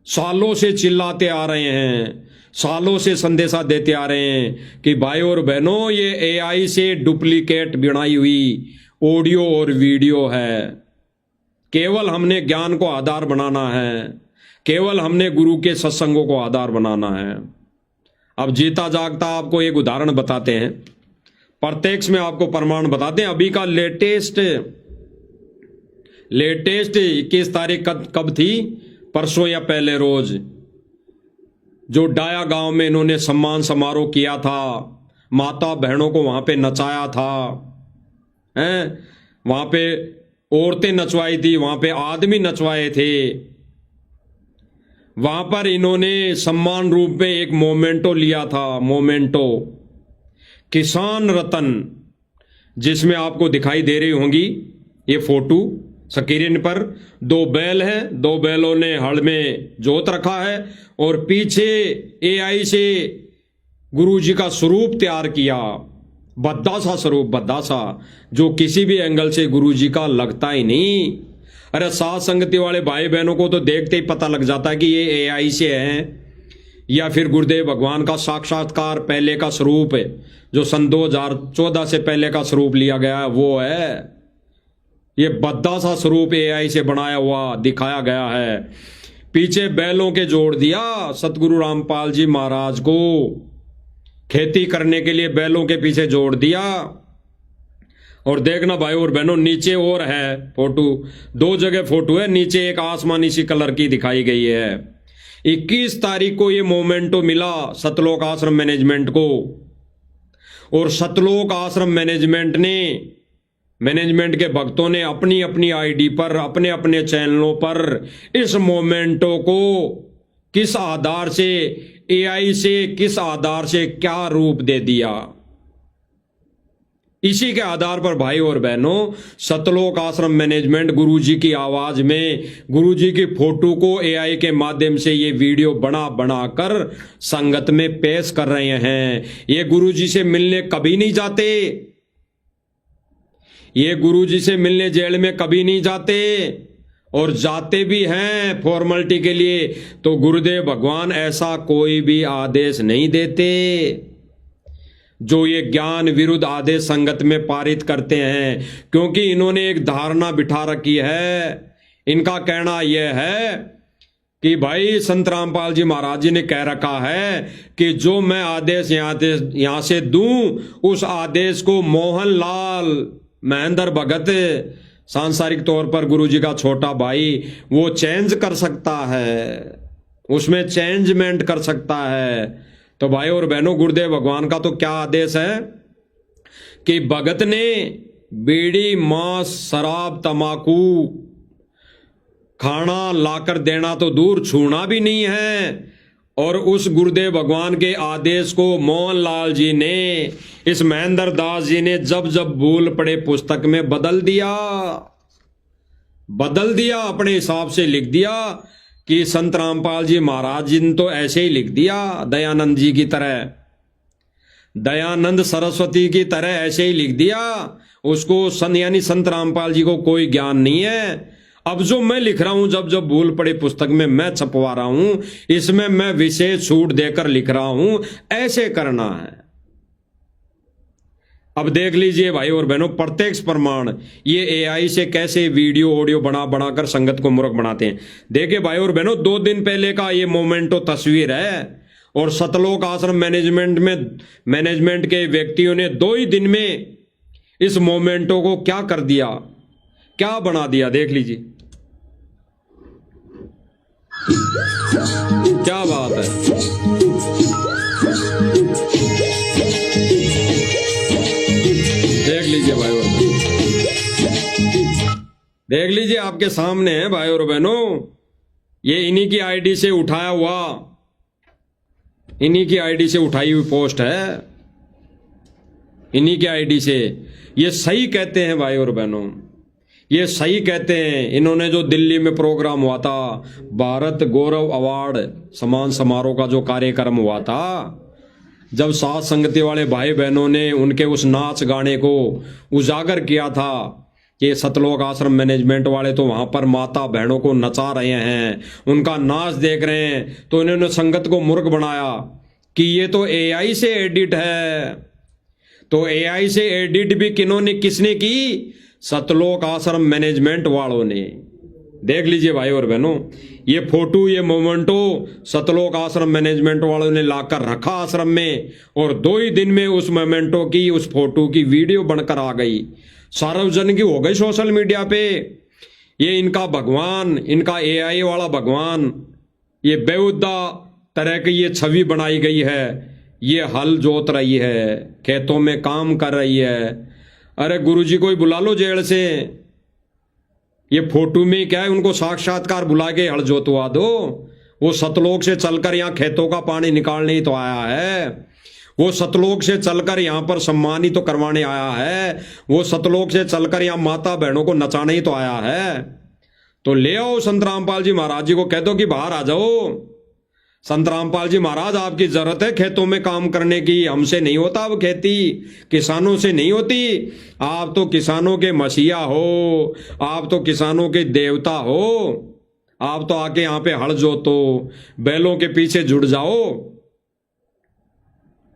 [SPEAKER 1] सालों से चिल्लाते आ रहे हैं, सालों से संदेशा देते आ रहे हैं कि भाई और बहनों, ये AI से डुप्लीकेट बनाई हुई ऑडियो और वीडियो है। केवल हमने ज्ञान को आधार बनाना है, केवल हमने गुरु के सत्संगों को आधार बनाना है। अब जीता जागता आपको एक उदाहरण बताते हैं, प्रत्यक्ष में आपको प्रमाण बताते हैं। अभी का लेटेस्ट 21 तारीख कब थी? परसों या पहले रोज, जो डाया गांव में इन्होंने सम्मान समारोह किया था, माता बहनों को वहां पे नचाया था, हैं? वहां पे औरतें नचवाई थी, वहां पे आदमी नचवाए थे। वहां पर इन्होंने सम्मान रूप में एक मोमेंटो लिया था, मोमेंटो किसान रतन, जिसमें आपको दिखाई दे रही होंगी ये फोटो स्क्रीन पर। 2 बैल हैं, 2 बैलों ने हल में जोत रखा है, और पीछे AI से गुरुजी का स्वरूप तैयार किया, बद्दा सा स्वरूप, बद्दा सा, जो किसी भी एंगल से गुरुजी का लगता ही नहीं। अरे साथ संगति वाले भाई बहनों को तो देखते ही पता लग जाता है कि ये AI से हैं या फिर गुरुदेव भगवान का साक्षात्कार पहले का स्वरूप है, जो सन 2014 से पहले का स्वरूप लिया गया है, वो है। ये बद्दा सा स्वरूप AI से बनाया हुआ दिखाया गया है। पीछे बैलों के जोड़ दिया सतगुरु रामपाल जी महाराज को, खेती करने के लिए बैलों के पीछे जोड़ दिया। और देखना भाई और बहनों, नीचे और है फोटो, 2 जगह फोटो है, नीचे एक आसमानी सी कलर की दिखाई गई है। 21 तारीख को ये मोमेंटो मिला सतलोक आश्रम मैनेजमेंट को, और सतलोक आश्रम मैनेजमेंट के भक्तों ने अपनी अपनी आईडी पर, अपने अपने चैनलों पर इस मोमेंटो को किस आधार से, एआई से किस आधार से क्या रूप दे दिया। इसी के आधार पर भाई और बहनों, सतलोक आश्रम मैनेजमेंट गुरुजी की आवाज में, गुरुजी की फोटो को एआई के माध्यम से ये वीडियो बना कर संगत में पेश कर रहे हैं। ये गुरुजी से मिलने कभी नहीं जाते, ये गुरुजी से मिलने जेल में कभी नहीं जाते, और जाते भी हैं फॉर्मेलिटी के लिए तो गुरुदेव भगवान ऐसा कोई भी आदेश नहीं देते जो ये ज्ञान विरुद्ध आदेश संगत में पारित करते हैं। क्योंकि इन्होंने एक धारणा बिठा रखी है, इनका कहना यह है कि भाई संत रामपाल जी महाराज जी ने कह रखा है कि जो मैं आदेश यहां से दूं, उस आदेश को मोहनलाल महेंद्र भगत, सांसारिक तौर पर गुरुजी का छोटा भाई, वो चेंज कर सकता है, उसमें चेंजमेंट कर सकता है। तो भाई और बहनों, गुरुदेव भगवान का तो क्या आदेश है कि भगत ने बीड़ी, मांस, शराब, तमाकू खाना लाकर देना तो दूर, छूना भी नहीं है। और उस गुरुदेव भगवान के आदेश को मोहनलाल जी ने, इस महेंद्र दास जी ने जब जब भूल पड़े पुस्तक में बदल दिया, अपने हिसाब से लिख दिया कि संत रामपाल जी महाराज जी ने तो ऐसे ही लिख दिया, दयानंद जी की तरह, दयानंद सरस्वती की तरह ऐसे ही लिख दिया। उसको यानी संत रामपाल जी को कोई ज्ञान नहीं है। अब जो मैं लिख रहा हूं, जब जब भूल पड़े पुस्तक में मैं छपवा रहा हूं, इसमें मैं विशेष छूट देकर लिख रहा हूं, ऐसे करना है। अब देख लीजिए भाई और बहनों, प्रत्यक्ष प्रमाण ये एआई से कैसे वीडियो ऑडियो बनाकर संगत को मूर्ख बनाते हैं। देखिए भाई और बहनों, 2 दिन पहले का ये मोमेंटो तस्वीर है, और सतलोक आश्रम मैनेजमेंट के व्यक्तियों ने 2 ही दिन में इस मोमेंटो को क्या कर दिया, क्या बना दिया, देख लीजिए क्या बात है। देख लीजिए भाई और बहनों, देख लीजिए आपके सामने है भाई और बहनों, ये इन्हीं की आईडी से उठाया हुआ, इन्हीं की आईडी से उठाई हुई पोस्ट है, इन्हीं की आईडी से। ये सही कहते हैं भाई और बहनों, ये सही कहते हैं। इन्होंने जो दिल्ली में प्रोग्राम हुआ था, भारत गौरव अवार्ड सम्मान समारोह का जो कार्यक्रम हुआ था, जब साथ संगति वाले भाई बहनों ने उनके उस नाच गाने को उजागर किया था कि सतलोक आश्रम मैनेजमेंट वाले तो वहां पर माता बहनों को नचा रहे हैं, उनका नाच देख रहे हैं, तो इन्होंने संगत को मूर्ख बनाया कि ये तो एआई से एडिट है। तो एआई से एडिट भी किसने की? सतलोक आश्रम मैनेजमेंट वालों ने। देख लीजिए भाई और बहनों, ये फोटो, ये मोमेंटो सतलोक आश्रम मैनेजमेंट वालों ने लाकर रखा आश्रम में, और 2 ही दिन में उस मोमेंटो की, उस फोटो की वीडियो बनकर आ गई, सार्वजनिक हो गई सोशल मीडिया पे। ये इनका भगवान, इनका एआई वाला भगवान, ये बेहुदा तरह की ये छवि बनाई गई है। ये हल जोत रही है, खेतों में काम कर रही है। अरे गुरुजी को ही बुला लो जेल से, ये फोटो में क्या है, उनको साक्षात्कार बुला के हल जोतवा दो। वो सतलोक से चलकर यहाँ खेतों का पानी निकालने ही तो आया है, वो सतलोक से चलकर यहाँ पर सम्मानित तो करवाने आया है, वो सतलोक से चलकर यहाँ माता बहनों को नचाने ही तो आया है। तो ले आओ संत रामपाल जी महाराज जी को, कह दो कि बाहर आ जाओ। संत रामपाल जी महाराज, आपकी जरूरत है खेतों में काम करने की, हमसे नहीं होता अब खेती, किसानों से नहीं होती। आप तो किसानों के मसीहा हो, आप तो किसानों के देवता हो, आप तो आके यहाँ पे हल जोतो, बैलों के पीछे जुड़ जाओ,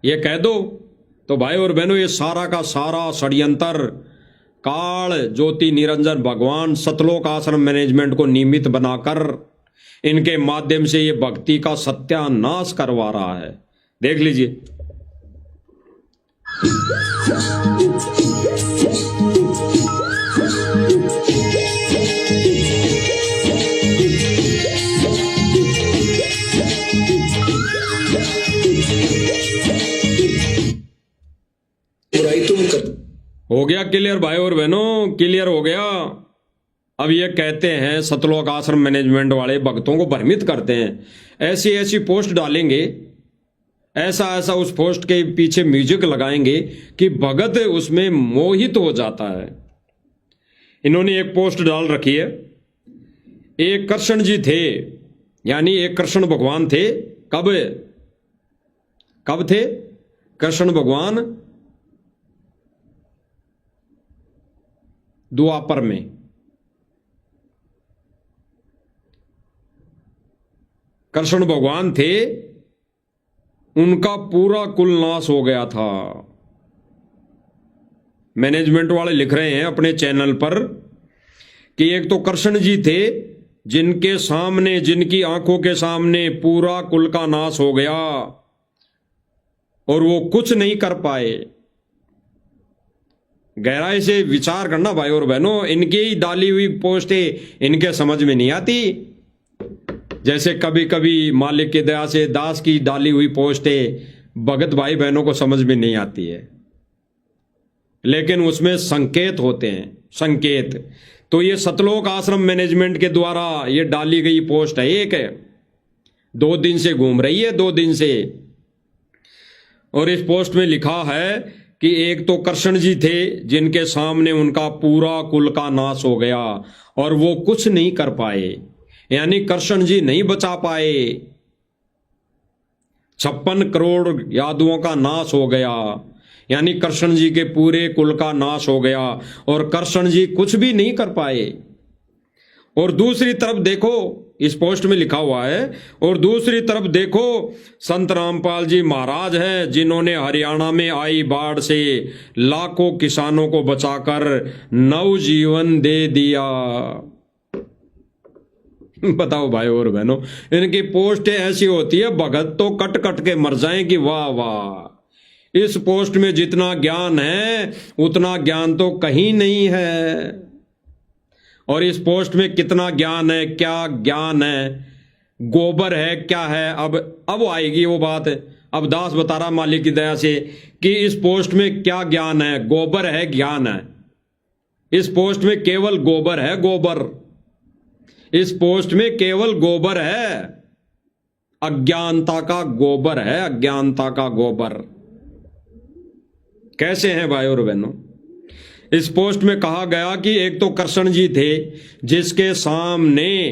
[SPEAKER 1] ये कह दो। तो भाई और बहनों, ये सारा का सारा षड्यंत्र काल ज्योति निरंजन भगवान सतलोक आश्रम मैनेजमेंट को निमित्त बनाकर इनके माध्यम से ये भक्ति का सत्यानाश करवा रहा है। देख लीजिए।
[SPEAKER 2] बुराई तुम कर
[SPEAKER 1] हो गया क्लियर भाई और बहनों, क्लियर हो गया। अब ये कहते हैं सतलोक आश्रम मैनेजमेंट वाले भक्तों को भ्रमित करते हैं, ऐसी ऐसी पोस्ट डालेंगे, ऐसा ऐसा उस पोस्ट के पीछे म्यूजिक लगाएंगे कि भगत उसमें मोहित हो जाता है। इन्होंने एक पोस्ट डाल रखी है, एक कृष्ण जी थे, यानी एक कृष्ण भगवान थे। कब कब थे कृष्ण भगवान? द्वापर में। कृष्ण भगवान थे, उनका पूरा कुल नाश हो गया था। मैनेजमेंट वाले लिख रहे हैं अपने चैनल पर कि एक तो कृष्ण जी थे जिनके सामने, जिनकी आंखों के सामने पूरा कुल का नाश हो गया और वो कुछ नहीं कर पाए। गहराई से विचार करना भाई और बहनों, इनकी ही डाली हुई पोस्टें इनके समझ में नहीं आती। जैसे कभी कभी मालिक की दया से दास की डाली हुई पोस्टें भगत भाई बहनों को समझ में नहीं आती है, लेकिन उसमें संकेत होते हैं, संकेत। तो ये सतलोक आश्रम मैनेजमेंट के द्वारा ये डाली गई पोस्ट है, एक है, 2 दिन से घूम रही है, 2 दिन से। और इस पोस्ट में लिखा है कि एक तो कृष्ण जी थे जिनके सामने उनका पूरा कुल का नाश हो गया और वो कुछ नहीं कर पाए, यानी कृष्ण जी नहीं बचा पाए। 56 करोड़ यादवों का नाश हो गया, यानी कृष्ण जी के पूरे कुल का नाश हो गया और कृष्ण जी कुछ भी नहीं कर पाए। और दूसरी तरफ देखो, इस पोस्ट में लिखा हुआ है, और दूसरी तरफ देखो संत रामपाल जी महाराज हैं जिन्होंने हरियाणा में आई बाढ़ से लाखों किसानों को बचाकर नवजीवन दे दिया। बताओ भाई और बहनों, इनकी पोस्टें ऐसी होती है भगत तो कट कट के मर जाएं कि वाह वाह, इस पोस्ट में जितना ज्ञान है उतना ज्ञान तो कहीं नहीं है। और इस पोस्ट में कितना ज्ञान है, क्या ज्ञान है, गोबर है, क्या है। अब आएगी वो बात। अब दास बता रहा मालिक की दया से कि इस पोस्ट में क्या ज्ञान है, गोबर है, ज्ञान है। इस पोस्ट में केवल गोबर है, गोबर। इस पोस्ट में केवल गोबर है, अज्ञानता का गोबर है, अज्ञानता का गोबर। कैसे हैं भाई और बहनों? इस पोस्ट में कहा गया कि एक तो कृष्ण जी थे जिसके सामने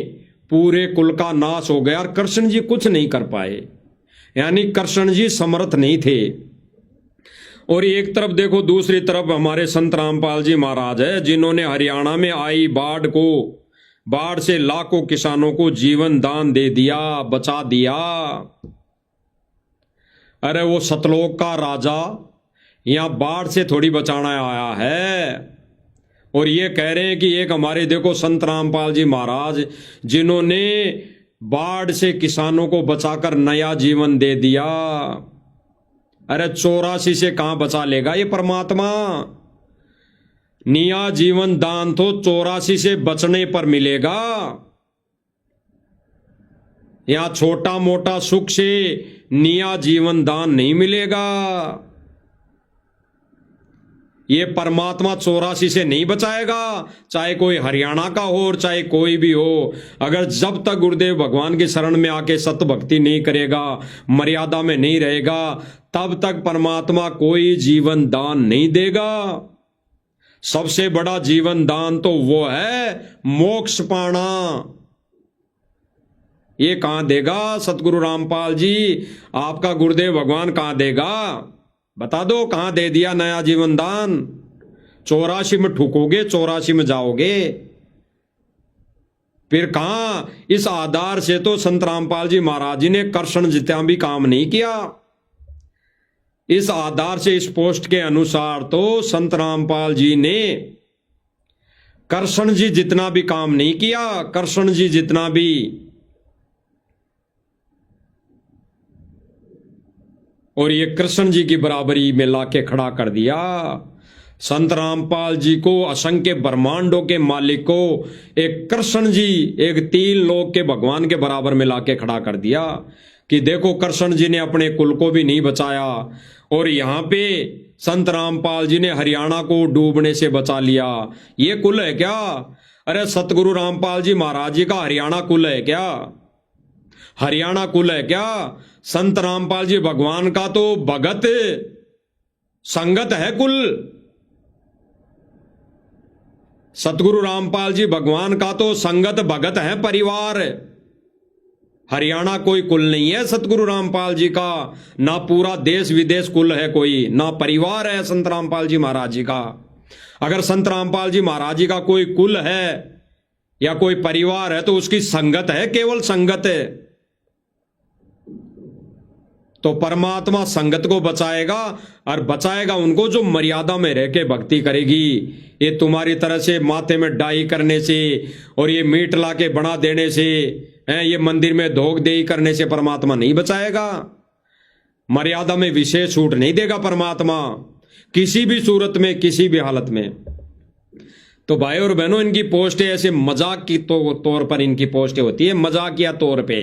[SPEAKER 1] पूरे कुल का नाश हो गया और कृष्ण जी कुछ नहीं कर पाए, यानी कृष्ण जी समर्थ नहीं थे। और एक तरफ देखो, दूसरी तरफ हमारे संत रामपाल जी महाराज है जिन्होंने हरियाणा में आई बाढ़ से लाखों किसानों को जीवन दान दे दिया, बचा दिया। अरे वो सतलोक का राजा यहां बाढ़ से थोड़ी बचाना आया है। और ये कह रहे हैं कि एक हमारे देखो संत रामपाल जी महाराज जिन्होंने बाढ़ से किसानों को बचाकर नया जीवन दे दिया। अरे 84 से कहां बचा लेगा ये परमात्मा? नया जीवन दान तो 84 से बचने पर मिलेगा। यहां छोटा मोटा सुख से नया जीवन दान नहीं मिलेगा। ये परमात्मा 84 से नहीं बचाएगा, चाहे कोई हरियाणा का हो और चाहे कोई भी हो। अगर जब तक गुरुदेव भगवान की शरण में आके सत्य भक्ति नहीं करेगा, मर्यादा में नहीं रहेगा, तब तक परमात्मा कोई जीवन दान नहीं देगा। सबसे बड़ा जीवन दान तो वो है मोक्ष पाना। ये कहां देगा सतगुरु रामपाल जी? आपका गुरुदेव भगवान कहां देगा? बता दो, कहां दे दिया नया जीवन दान? 84 में ठुकोगे, 84 में जाओगे। फिर कहां? इस आधार से तो संत रामपाल जी महाराज जी ने कृष्ण जितना भी काम नहीं किया। इस आधार से, इस पोस्ट के अनुसार तो संत रामपाल जी ने कृष्ण जी जितना भी काम नहीं किया। कृष्ण जी जितना भी और ये कृष्ण जी की बराबरी में लाके खड़ा कर दिया। संत रामपाल जी को, असंख्य ब्रह्मांडों के मालिक को, एक कृष्ण जी, एक 3 लोक के भगवान के बराबर में लाके खड़ा कर दिया कि देखो कृष्ण जी ने अपने कुल को भी नहीं बचाया और यहां पे संत रामपाल जी ने हरियाणा को डूबने से बचा लिया। ये कुल है क्या? अरे सतगुरु रामपाल जी महाराज जी का हरियाणा कुल है क्या? हरियाणा कुल है क्या? संत रामपाल जी भगवान का तो भगत संगत है कुल। सतगुरु रामपाल जी भगवान का तो संगत भगत है परिवार। हरियाणा कोई कुल नहीं है सतगुरु रामपाल जी का, ना पूरा देश विदेश कुल है कोई, ना परिवार है संत रामपाल जी महाराज जी का। अगर संत रामपाल जी महाराज जी का कोई कुल है या कोई परिवार है तो उसकी संगत है, केवल संगत है। तो परमात्मा संगत को बचाएगा और बचाएगा उनको जो मर्यादा में रह के भक्ति करेगी। ये तुम्हारी तरह से माथे में डाई करने से और ये मीट ला के बना देने से, ये मंदिर में धोख देही करने से परमात्मा नहीं बचाएगा। मर्यादा में विशेष छूट नहीं देगा परमात्मा किसी भी सूरत में, किसी भी हालत में। तो भाई और बहनों, इनकी पोस्टें ऐसे मजाक की तौर पर इनकी पोस्टें होती है, मजाकिया तौर पे।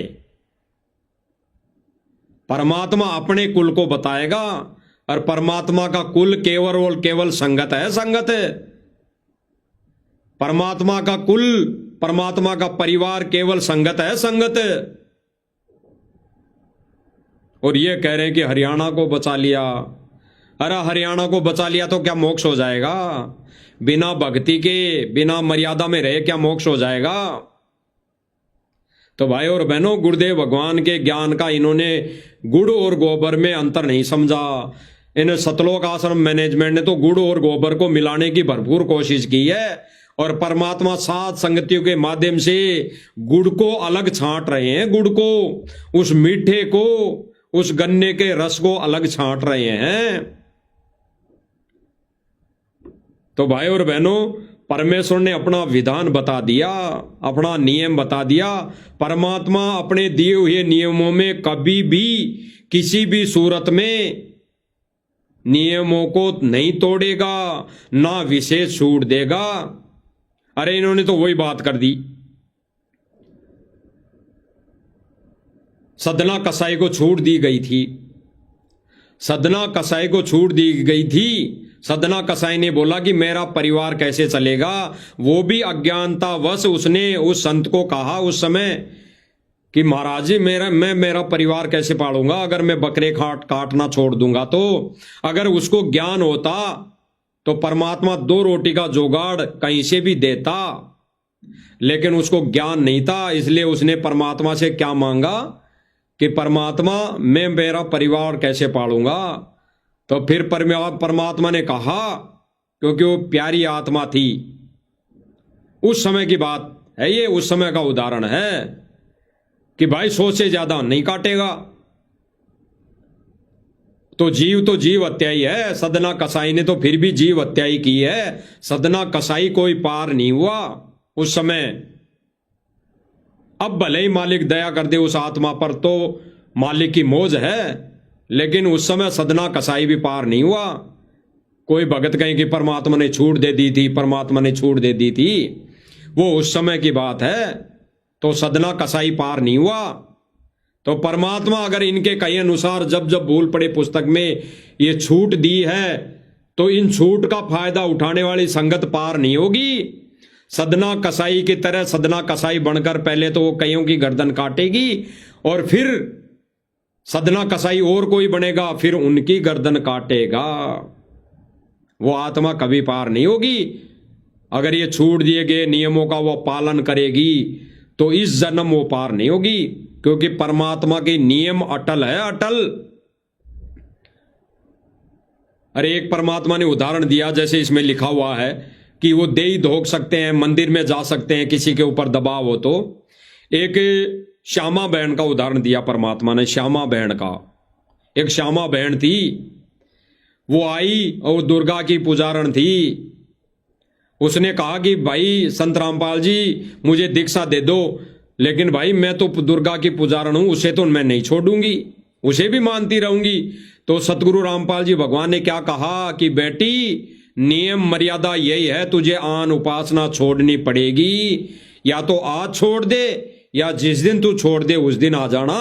[SPEAKER 1] परमात्मा अपने कुल को बताएगा और परमात्मा का कुल केवल और केवल संगत है, संगत है। परमात्मा का कुल, परमात्मा का परिवार केवल संगत है, संगत है। और ये कह रहे हैं कि हरियाणा को बचा लिया। अरे हरियाणा को बचा लिया तो क्या मोक्ष हो जाएगा? बिना भक्ति के, बिना मर्यादा में रहे क्या मोक्ष हो जाएगा? तो भाई और बहनों, गुरुदेव भगवान के ज्ञान का इन्होंने गुड़ और गोबर में अंतर नहीं समझा। इन सतलोक आश्रम मैनेजमेंट ने तो गुड़ और गोबर को मिलाने की भरपूर कोशिश की है और परमात्मा सात संगतियों के माध्यम से गुड़ को अलग छांट रहे हैं। गुड़ को, उस मीठे को, उस गन्ने के रस को अलग छांट रहे हैं। तो भाई और बहनों, परमेश्वर ने अपना विधान बता दिया, अपना नियम बता दिया। परमात्मा अपने दिए हुए नियमों में कभी भी, किसी भी सूरत में नियमों को नहीं तोड़ेगा, ना विशेष छूट देगा। अरे इन्होंने तो वही बात कर दी। सदना कसाई को छूट दी गई थी, सदना कसाई को छूट दी गई थी। सदना कसाई ने बोला कि मेरा परिवार कैसे चलेगा। वो भी अज्ञानतावश उसने उस संत को कहा उस समय कि महाराज जी मेरा परिवार कैसे पालूंगा अगर मैं बकरे काटना छोड़ दूंगा। तो अगर उसको ज्ञान होता तो परमात्मा 2 रोटी का जुगाड़ कहीं से भी देता, लेकिन उसको ज्ञान नहीं था। इसलिए उसने परमात्मा से क्या मांगा कि परमात्मा मैं मेरा परिवार कैसे पालूंगा। तो फिर परमात्मा ने कहा, क्योंकि वो प्यारी आत्मा थी, उस समय की बात है ये, उस समय का उदाहरण है कि भाई 100 से ज्यादा नहीं काटेगा। तो जीव हत्या ही है। सदना कसाई ने तो फिर भी जीव हत्या ही की है। सदना कसाई कोई पार नहीं हुआ उस समय। अब भले ही मालिक दया कर दे उस आत्मा पर, तो मालिक की मौज है, लेकिन उस समय सदना कसाई भी पार नहीं हुआ। कोई भगत कहें कि परमात्मा ने छूट दे दी थी, परमात्मा ने छूट दे दी थी, वो उस समय की बात है। तो सदना कसाई पार नहीं हुआ। तो परमात्मा अगर इनके कहे अनुसार जब जब भूल पड़े पुस्तक में ये छूट दी है, तो इन छूट का फायदा उठाने वाली संगत पार नहीं होगी। सदना कसाई की तरह सदना कसाई बनकर पहले तो वो कईयों की गर्दन काटेगी और फिर सदना कसाई और कोई बनेगा, फिर उनकी गर्दन काटेगा। वो आत्मा कभी पार नहीं होगी। अगर ये छूट दिए गए नियमों का वो पालन करेगी तो इस जन्म वो पार नहीं होगी, क्योंकि परमात्मा के नियम अटल है, अटल। अरे एक परमात्मा ने उदाहरण दिया, जैसे इसमें लिखा हुआ है कि वो देही धोख सकते हैं, मंदिर में जा सकते हैं किसी के ऊपर दबाव हो तो। एक श्यामा बहन का उदाहरण दिया परमात्मा ने। श्यामा बहन का, एक श्यामा बहन थी, वो आई और दुर्गा की पुजारण थी। उसने कहा कि भाई संत रामपाल जी मुझे दीक्षा दे दो, लेकिन भाई मैं तो दुर्गा की पुजारण हूं, उसे तो मैं नहीं छोड़ूंगी, उसे भी मानती रहूंगी। तो सतगुरु रामपाल जी भगवान ने क्या कहा कि बेटी नियम मर्यादा यही है, तुझे आन उपासना छोड़नी पड़ेगी, या तो आज छोड़ दे या जिस दिन तू छोड़ दे उस दिन आ जाना।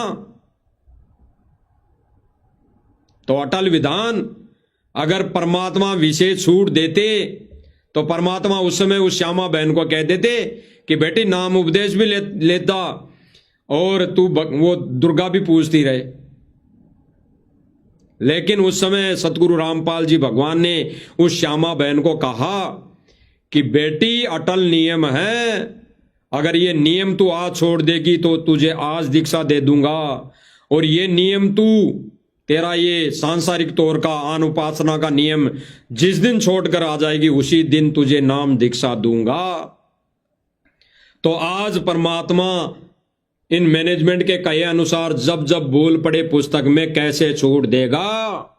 [SPEAKER 1] तो अटल विधान, अगर परमात्मा विशेष छूट देते तो परमात्मा उस समय उस श्यामा बहन को कह देते कि बेटी नाम उपदेश भी लेता और तू वो दुर्गा भी पूजती रहे। लेकिन उस समय सतगुरु रामपाल जी भगवान ने उस श्यामा बहन को कहा कि बेटी अटल नियम है, अगर ये नियम तू आज छोड़ देगी तो तुझे आज दीक्षा दे दूंगा, और ये नियम तू तेरा ये सांसारिक तौर का आन उपासना का नियम जिस दिन छोड़कर आ जाएगी उसी दिन तुझे नाम दीक्षा दूंगा। तो आज परमात्मा इन मैनेजमेंट के कहे अनुसार जब जब बोल पड़े पुस्तक में कैसे छूट देगा।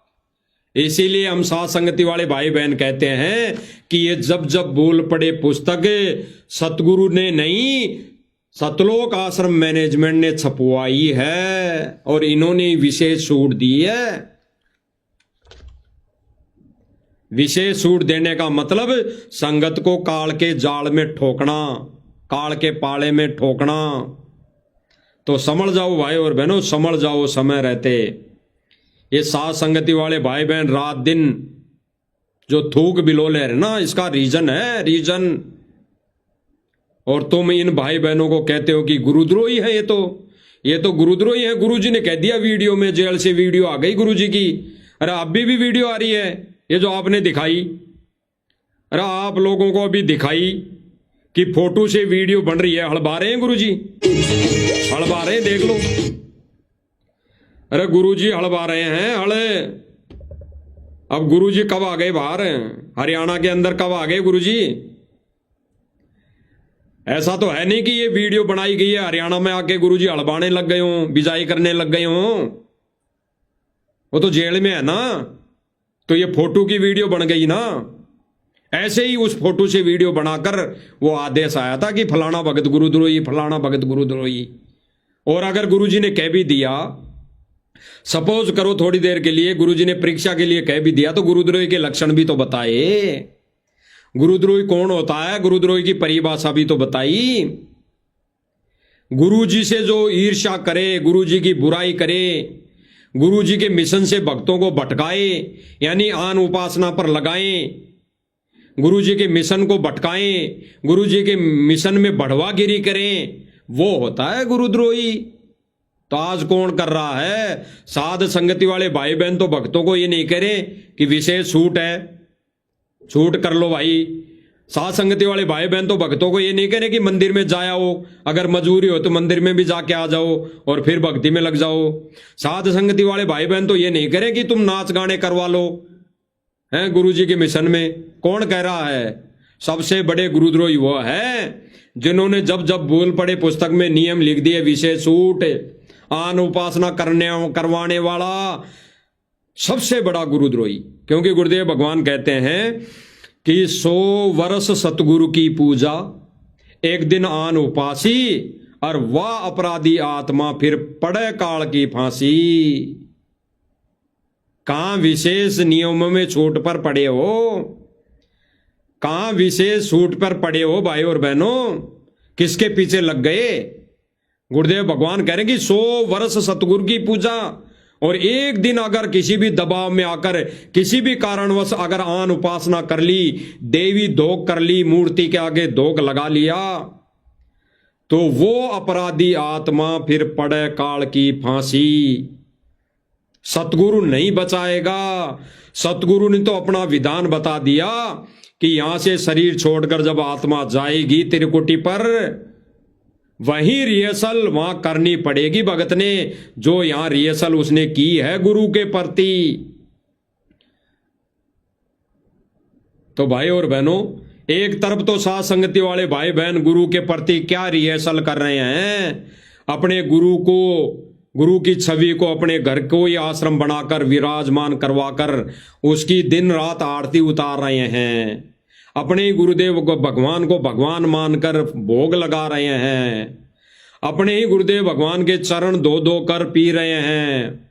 [SPEAKER 1] इसीलिए हम साथ संगति वाले भाई बहन कहते हैं कि ये जब जब बोल पड़े पुस्तक सतगुरु ने नहीं, सतलोक आश्रम मैनेजमेंट ने छपवाई है और इन्होंने विशेष छूट दी है। विशेष छूट देने का मतलब संगत को काल के जाल में ठोकना, काल के पाले में ठोकना। तो समझ जाओ भाई और बहनों, समझ जाओ समय रहते। ये साथ संगति वाले भाई बहन रात दिन जो थूक बिलोले है ना, इसका रीजन है, रीजन। और तुम इन भाई बहनों को कहते हो कि गुरुद्रोही है, ये तो गुरुद्रोही है। गुरुजी ने कह दिया वीडियो में, जेल से वीडियो आ गई गुरुजी की। अरे अभी भी वीडियो आ रही है, ये जो आपने दिखाई, अरे आप लोगों को अभी दिखाई कि फोटो से वीडियो बन रही है। हड़बा रहे हैं गुरुजी, हड़बा रहे हैं, देख लो। अरे गुरुजी हड़बा रहे हैं हड़े। अब गुरुजी कब आ गए बाहर, हरियाणा के अंदर कब आ गए गुरुजी? ऐसा तो है नहीं कि ये वीडियो बनाई गई है हरियाणा में आके गुरुजी हड़बाने लग गए हों, बिजाई करने लग गए हों। वो तो जेल में है ना, तो ये फोटो की वीडियो बन गई ना। ऐसे ही उस फोटो से वीडियो बनाकर वो आदेश आया था कि फलाना भगत गुरुद्रोही, फलाना भगत गुरुद्रोही। और अगर गुरुजी ने कह भी दिया, सपोज करो थोड़ी देर के लिए गुरुजी ने परीक्षा के लिए कह भी दिया, तो गुरुद्रोही के लक्षण भी तो बताए। गुरुद्रोही कौन होता है, गुरुद्रोही की परिभाषा भी तो बताई। गुरुजी से जो ईर्ष्या करे, गुरुजी की बुराई करे, गुरुजी के मिशन से भक्तों को भटकाए, यानी आन उपासना पर लगाएं, गुरुजी के मिशन को भटकाएं, गुरुजी के मिशन में बढ़वागिरी करें, वो होता है गुरुद्रोही। तो आज कौन कर रहा है? साध संगति वाले भाई बहन तो भक्तों को ये नहीं करें कि विशेष छूट है, छूट कर लो भाई। साध संगति वाले भाई बहन तो भक्तों को ये नहीं करें कि मंदिर में जाया हो, अगर मजबूरी हो तो मंदिर में भी जाके आ जाओ और फिर भक्ति में लग जाओ। साध संगति वाले भाई बहन तो ये नहीं करें कि तुम नाच गाने करवा लो हैं गुरुजी के मिशन में। कौन कह रहा है? सबसे बड़े गुरुद्रोही वो है जिन्होंने जब जब बोल पड़े पुस्तक में नियम लिख दिए, विशेष छूट, आन उपासना करवाने वाला सबसे बड़ा गुरुद्रोही। क्योंकि गुरुदेव भगवान कहते हैं कि 100 वर्ष सतगुरु की पूजा, एक दिन आन उपासी, और वह अपराधी आत्मा फिर पड़े काल की फांसी। कहां विशेष नियमों में छूट पर पड़े हो, कहां विशेष छूट पर पड़े हो भाई और बहनों? किसके पीछे लग गए? गुरुदेव भगवान कह रहे हैं कि 100 वर्ष सतगुरु की पूजा, और एक दिन अगर किसी भी दबाव में आकर किसी भी कारणवश अगर आन उपासना कर ली, देवी धोख कर ली, मूर्ति के आगे धोख लगा लिया, तो वो अपराधी आत्मा फिर पड़े काल की फांसी। सतगुरु नहीं बचाएगा। सतगुरु ने तो अपना विधान बता दिया कि यहां से शरीर छोड़कर जब आत्मा जाएगी त्रिकुटी पर, वहीं रिहर्सल वहां करनी पड़ेगी भगत ने, जो यहां रिहर्सल उसने की है गुरु के प्रति। तो भाई और बहनों, एक तरफ तो साथ संगति वाले भाई बहन गुरु के प्रति क्या रिहर्सल कर रहे हैं, अपने गुरु को, गुरु की छवि को अपने घर को ही आश्रम बनाकर विराजमान करवाकर उसकी दिन रात आरती उतार रहे हैं, अपने ही गुरुदेव को भगवान मानकर भोग लगा रहे हैं, अपने ही गुरुदेव भगवान के चरण धो धो कर पी रहे हैं,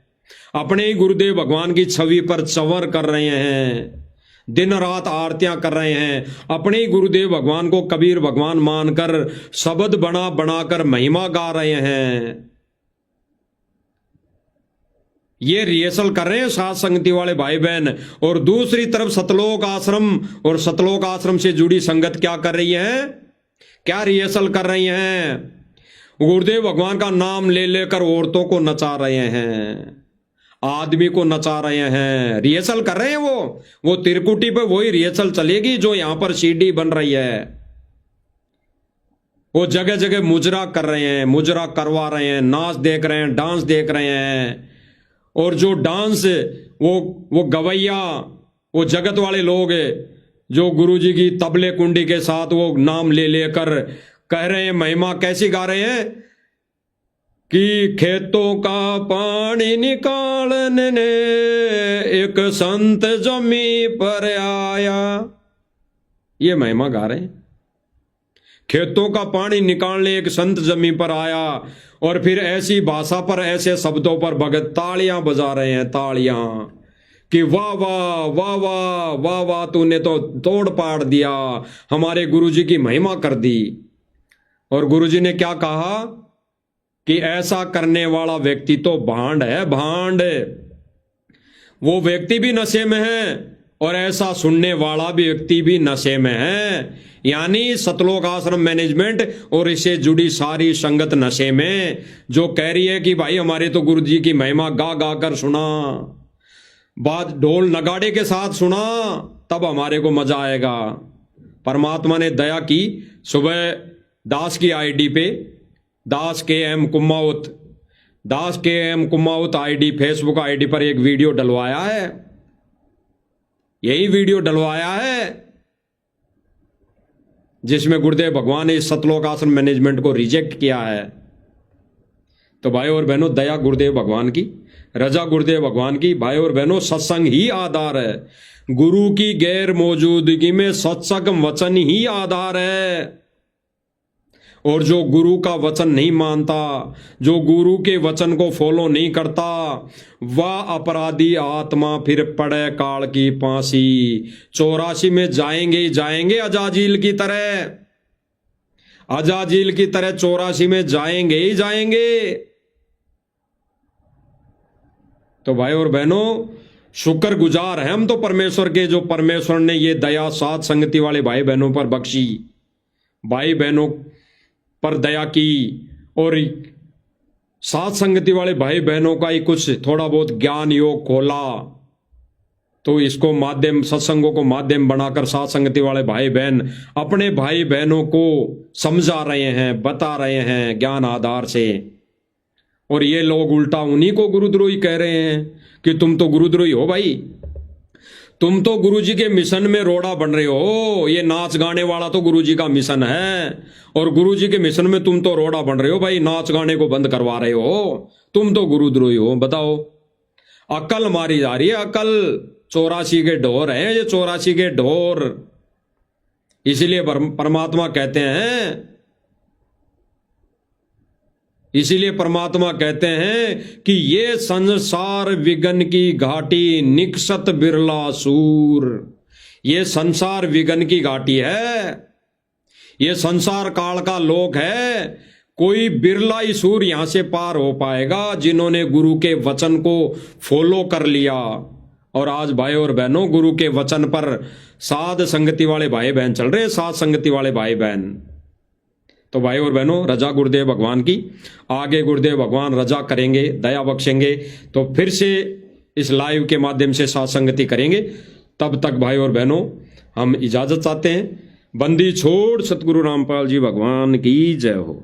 [SPEAKER 1] अपने ही गुरुदेव भगवान की छवि पर चंवर कर रहे हैं, दिन रात आरतियां कर रहे हैं, अपने ही गुरुदेव भगवान को कबीर भगवान मानकर शब्द बना बनाकर महिमा गा रहे हैं। ये रिहर्सल कर रहे हैं साथ संगति वाले भाई बहन। और दूसरी तरफ सतलोक आश्रम और सतलोक आश्रम से जुड़ी संगत क्या कर रही है, क्या रिहर्सल कर रही हैं? गुरुदेव भगवान का नाम ले लेकर औरतों को नचा रहे हैं, आदमी को नचा रहे हैं, रिहर्सल कर रहे हैं। वो तिरकुटी पे वही रिहर्सल चलेगी जो यहां पर सीडी बन रही है। वो जगह जगह मुजरा कर रहे हैं, मुजरा करवा रहे हैं, नाच देख रहे हैं, डांस देख रहे हैं। और जो डांस वो गवैया, वो जगत वाले लोग जो गुरुजी की तबले कुंडी के साथ वो नाम ले लेकर कह रहे हैं, महिमा कैसी गा रहे हैं कि खेतों का पानी निकालने ने एक संत जमी पर आया। ये महिमा गा रहे हैं, खेतों का पानी निकालने एक संत जमी पर आया। और फिर ऐसी भाषा पर, ऐसे शब्दों पर भगत तालियां बजा रहे हैं, तालियां कि वाह वाह वाह वाह वाह वाह, तूने तो तोड़ पाड़ दिया, हमारे गुरुजी की महिमा कर दी। और गुरुजी ने क्या कहा कि ऐसा करने वाला व्यक्ति तो भांड है, भांड। वो व्यक्ति भी नशे में है और ऐसा सुनने वाला भी व्यक्ति भी नशे में है। यानी सतलोक आश्रम मैनेजमेंट और इससे जुड़ी सारी संगत नशे में, जो कह रही है कि भाई हमारे तो गुरुजी की महिमा गा गा कर सुना, बात ढोल नगाड़े के साथ सुना, तब हमारे को मजा आएगा। परमात्मा ने दया की, सुबह दास की आईडी पे, दास के एम कुमाऊत, दास के एम कुमाऊत आईडी, फेसबुक आईडी पर एक वीडियो डलवाया है। यही वीडियो डलवाया है जिसमें गुरुदेव भगवान ने इस सतलोक आश्रम मैनेजमेंट को रिजेक्ट किया है। तो भाई और बहनों, दया गुरुदेव भगवान की, रजा गुरुदेव भगवान की। भाई और बहनों, सत्संग ही आधार है। गुरु की गैर मौजूदगी में सत्संग वचन ही आधार है। और जो गुरु का वचन नहीं मानता, जो गुरु के वचन को फॉलो नहीं करता, वह अपराधी आत्मा फिर पड़े काल की फांसी। 84 में जाएंगे ही जाएंगे, अजाजील की तरह, अजाजील की तरह 84 में जाएंगे ही जाएंगे। तो भाई और बहनों, शुक्रगुजार हैं हम तो परमेश्वर के, जो परमेश्वर ने ये दया साथ संगति वाले भाई बहनों पर बख्शी, भाई बहनों पर दया की। और साथ संगति वाले भाई बहनों का ही कुछ थोड़ा बहुत ज्ञान योग खोला, तो इसको माध्यम, सत्संगों को माध्यम बनाकर साथ संगति वाले भाई बहन अपने भाई बहनों को समझा रहे हैं, बता रहे हैं ज्ञान आधार से। और ये लोग उल्टा उन्हीं को गुरुद्रोही कह रहे हैं कि तुम तो गुरुद्रोही हो भाई, तुम तो गुरुजी के मिशन में रोड़ा बन रहे हो। ये नाच गाने वाला तो गुरुजी का मिशन है, और गुरुजी के मिशन में तुम तो रोड़ा बन रहे हो भाई, नाच गाने को बंद करवा रहे हो, तुम तो गुरुद्रोही हो। बताओ, अकल मारी जा रही है, अकल। 84 के ढोर हैं ये, 84 के ढोर। इसीलिए परमात्मा कहते हैं, इसीलिए परमात्मा कहते हैं कि ये संसार विघन की घाटी निकसत बिरला सूर। ये संसार विघन की घाटी है, ये संसार काल का लोक है। कोई बिरला ही सूर यहां से पार हो पाएगा जिन्होंने गुरु के वचन को फॉलो कर लिया। और आज भाई और बहनों, गुरु के वचन पर साध संगति वाले भाई बहन चल रहे हैं, साध संगति वाले भाई बहन। तो भाई और बहनों, रजा गुरुदेव भगवान की। आगे गुरुदेव भगवान रजा करेंगे, दया बख्शेंगे, तो फिर से इस लाइव के माध्यम से साथ संगति करेंगे। तब तक भाई और बहनों, हम इजाजत चाहते हैं। बंदी छोड़ सतगुरु रामपाल जी भगवान की जय हो।